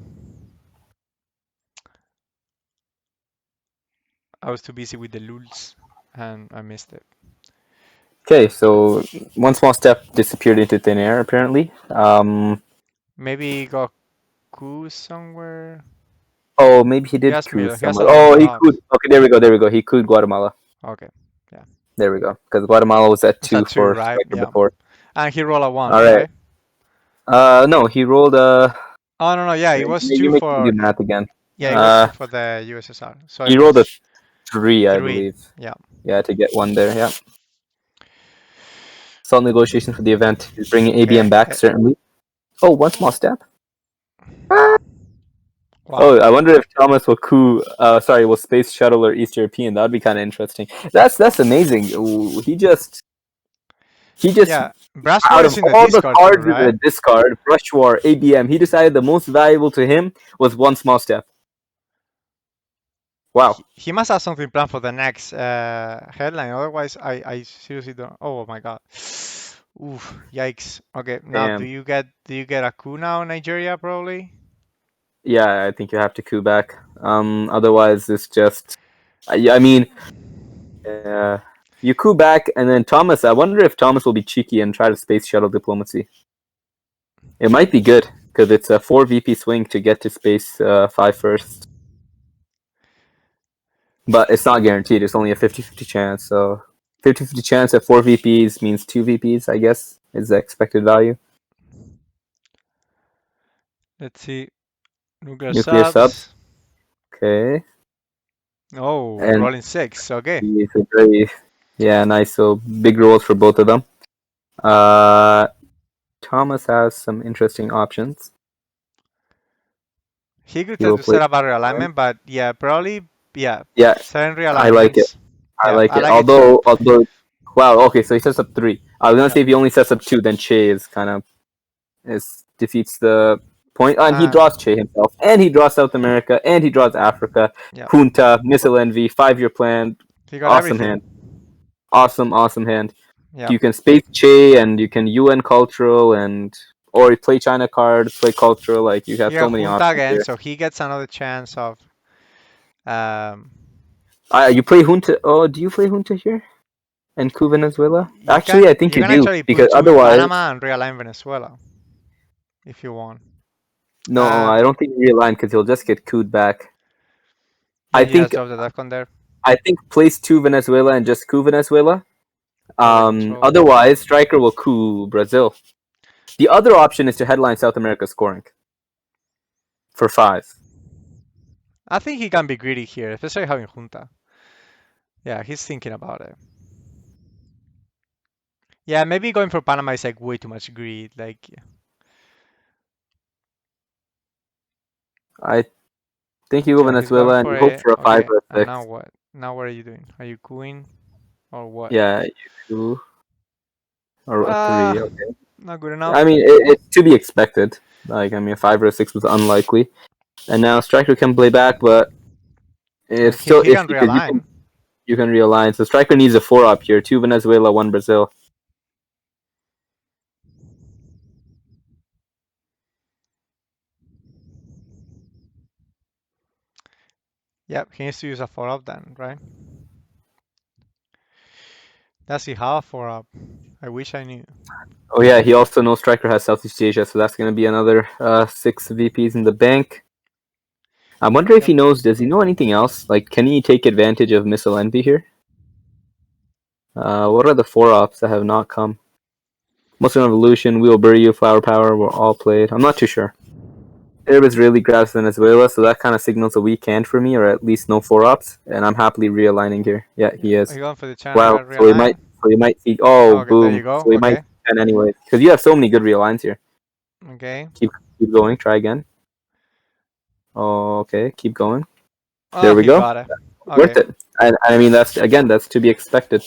I was too busy with the lulz and I missed it. Okay, so one small step disappeared into thin air, apparently. Maybe Goku somewhere. Oh, maybe he He did has coup He has somewhere. a lot of Oh, he drops. cooed. Okay, there we go. There we go. He cooed Guatemala. Okay. Yeah. There we go. Because Guatemala was at It's a 2 two, for right? Striker Yeah. before. And he rolled a one, All right. right? No, he rolled Oh no no yeah, it was two You're making me for do math again. yeah, it was two for the USSR. So it He rolled a was 3, I three. believe. Yeah. Yeah, to get one there. Yeah. Solid negotiation for the event. He's bringing ABM Okay. back certainly. Oh, one small step. Wow. Oh, I wonder if Thomas will will Space Shuttle or East European. That would be kind of interesting. That's amazing. Ooh, he just Yeah. Brass War out is of in the all the Discord too, cards in the right? discard, Brush War, ABM, he decided the most valuable to him was one small step. Wow. He must have something planned for the next headline. Otherwise, I seriously don't. Oh my god. Oof. Yikes. Okay. Now, Damn. do you get a coup now, Nigeria probably? Yeah, I think you have to coup back. Otherwise, it's just. I mean, you coup back, and then Thomas. I wonder if Thomas will be cheeky and try to space shuttle diplomacy. It might be good because it's a 4 VP swing to get to space 5 first. But it's not guaranteed. It's only a 50-50 chance. So 50-50 chance at 4 VPs means 2 VPs, I guess, is the expected value. Let's see. Nuclear Nuclear subs. subs. Okay. Oh, And rolling six. Okay. it's a very, yeah, nice. So big rolls for both of them. Uh, Thomas has some interesting options. He could He try will to play. set up a realignment, but yeah, probably yeah, Yeah, certain I like it. realignments. I Yeah, like I it. like it too. Although, wow. Okay, so he sets up 3. I was gonna Yep. say if he only sets up 2, then Che is kind of defeats the point. And he Uh, draws Che himself, and he draws South America, and he draws Africa. yep. Junta, Missile Envy, 5-year plan. He got Awesome hand. everything. Awesome hand. Yep. You can space Che, and you can UN cultural, and or you play China card, play cultural. Like you have He so got many Junta options again, here. so he gets another chance of um. You play Junta. Oh, do you play Junta here and coup Venezuela? Actually, I think You you can do actually because put two in otherwise, Panama and realign Venezuela if you want. no, I don't think you realign because he'll just get couped back. I Then you just think drop the DEFCON there. place 2 Venezuela and just coup Venezuela. Border control. Otherwise, Stryker will coup Brazil. The other option is to headline South America scoring for 5. I think he can be greedy here, especially having Junta. Yeah, he's thinking about it. Yeah, maybe going for Panama is like way too much greed. Like, I think you go okay, he's going Venezuela and for you hope it. for a 5 Okay, or a and now 6. what? Now what are you doing? Are you cooing or what? Yeah, you coup or a 3. Ah, Okay. not good I enough. mean, it's to be expected. Like, I mean, a 5 or a 6 was unlikely. And now Stryker can play back, but it's still He can iffy because realign. you can realign. So Stryker needs a 4 up here: 2 Venezuela, 1 Brazil. Yep, he needs to use a 4 up then, right? Does he have a 4 up? I wish I knew. Oh yeah, he also knows Stryker has Southeast Asia, so that's gonna be another 6 VPs in the bank. I wonder if Yep. he knows. Does he know anything else? Like, can he take advantage of Missile Envy here? What are the 4 ops that have not come? Muslim Revolution, We Will Bury You, Flower Power were all played. I'm not too sure. Arabs really grabs Venezuela, so that kind of signals a weak hand for me, or at least no 4 ops, and I'm happily realigning here. Yeah, Yep. he Are is. you going for the China Wow. realign? So he might see. Oh, Okay, there you boom. go. So he might Okay. 10 anyways, because you have so many good real lines here. Okay. Keep keep going. Try again. Okay, keep going. There Oh, we he go. got it. Worth Okay. it. I mean, that's to be expected.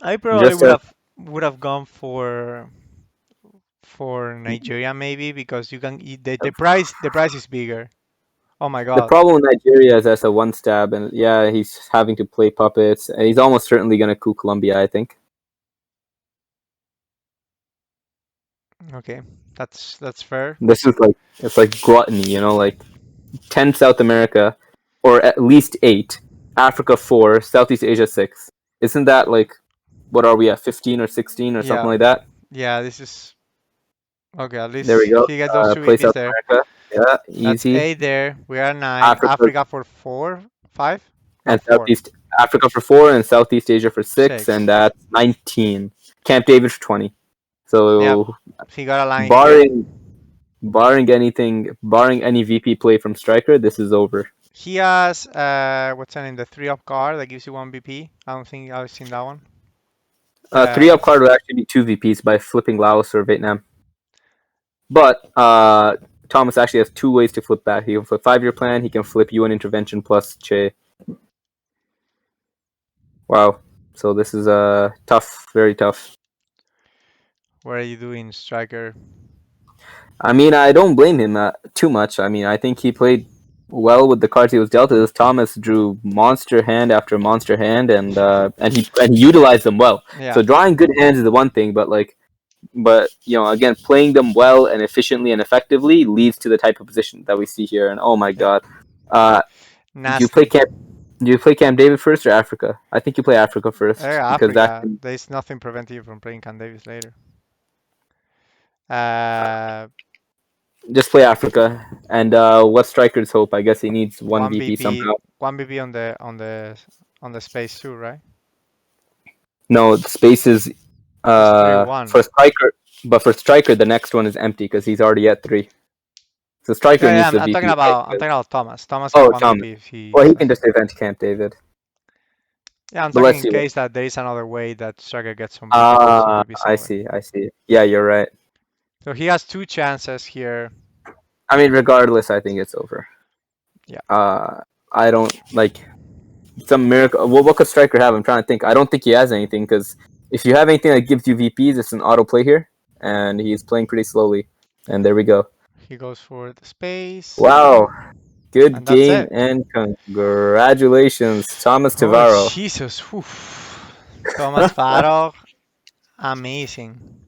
I probably Just a would have gone for Nigeria maybe because you can the price is bigger. Oh my the God. problem with Nigeria is that's a one stab, and yeah, he's having to play puppets, and he's almost certainly gonna coup Colombia. I think Okay. That's fair. this is like it's like gluttony, like 10 South America, or at least 8, Africa 4, Southeast Asia 6. Isn't that like what are we at 15 or 16 or something Yeah. like that? Yeah, this is okay. At There least we go. he got those two Play VPs South there. America. Yeah, That's easy. 8 there. We are 9. Africa Africa for 4, 5? No, and 4. Southeast Africa for 4 and Southeast Asia for 6, 6. and that's 19. Camp David for 20. Yep. So He got a line here. barring barring any VP play from Stryker, this is over. He has what's the name? The 3-up card that gives you 1 BP. I don't think I've seen that one. Three Uh, up card would actually be two VPs by flipping Laos or Vietnam. But Thomas actually has two ways to flip that. He can flip 5-year plan. He can flip UN intervention plus Che. Wow. So this is tough, very tough. what are you doing, Striker? I mean, I don't blame him too much. I mean, I think he played well with the cards he was dealt. As Thomas drew monster hand after monster hand, and he utilized them well. Yeah, So drawing good hands is the one thing, but again, playing them well and efficiently and effectively leads to the type of position that we see here. And oh my yeah. god, uh, do you play Nasty. Camp? Do you play Camp David first or Africa? I think you play Africa first because that Africa. can There's nothing preventing you from playing Can Davis later. Uh, just play Africa. And what Striker's hope? I guess he needs one 1 VP BP, somehow. 1 BP on the space too, right? No, the space is It's 3-1. for Striker, but for Striker the next one is empty because he's already at 3. So Striker Yeah, yeah. needs I'm, the I'm talking VP, right? about I'm talking about Thomas. Thomas can Oh, 1 Thomas. BP if he Well, he has. can just event Camp David. Yeah, I'm But talking let's in see what. case that there is another way that Striker gets some BP I somewhere. see. I see. Yeah, you're right. So he has 2 chances here. I mean, regardless, I think it's over. Yeah, Uh, I don't like some miracle. What could Striker have? I'm trying to think. I don't think he has anything because if you have anything that gives you VPs, it's an auto play here, and he's playing pretty slowly. And there we go. he goes for the space, Wow, good and that's game it. and congratulations, Tomas Oh Tvaroh. Jesus! Thomas Tvaroh, amazing.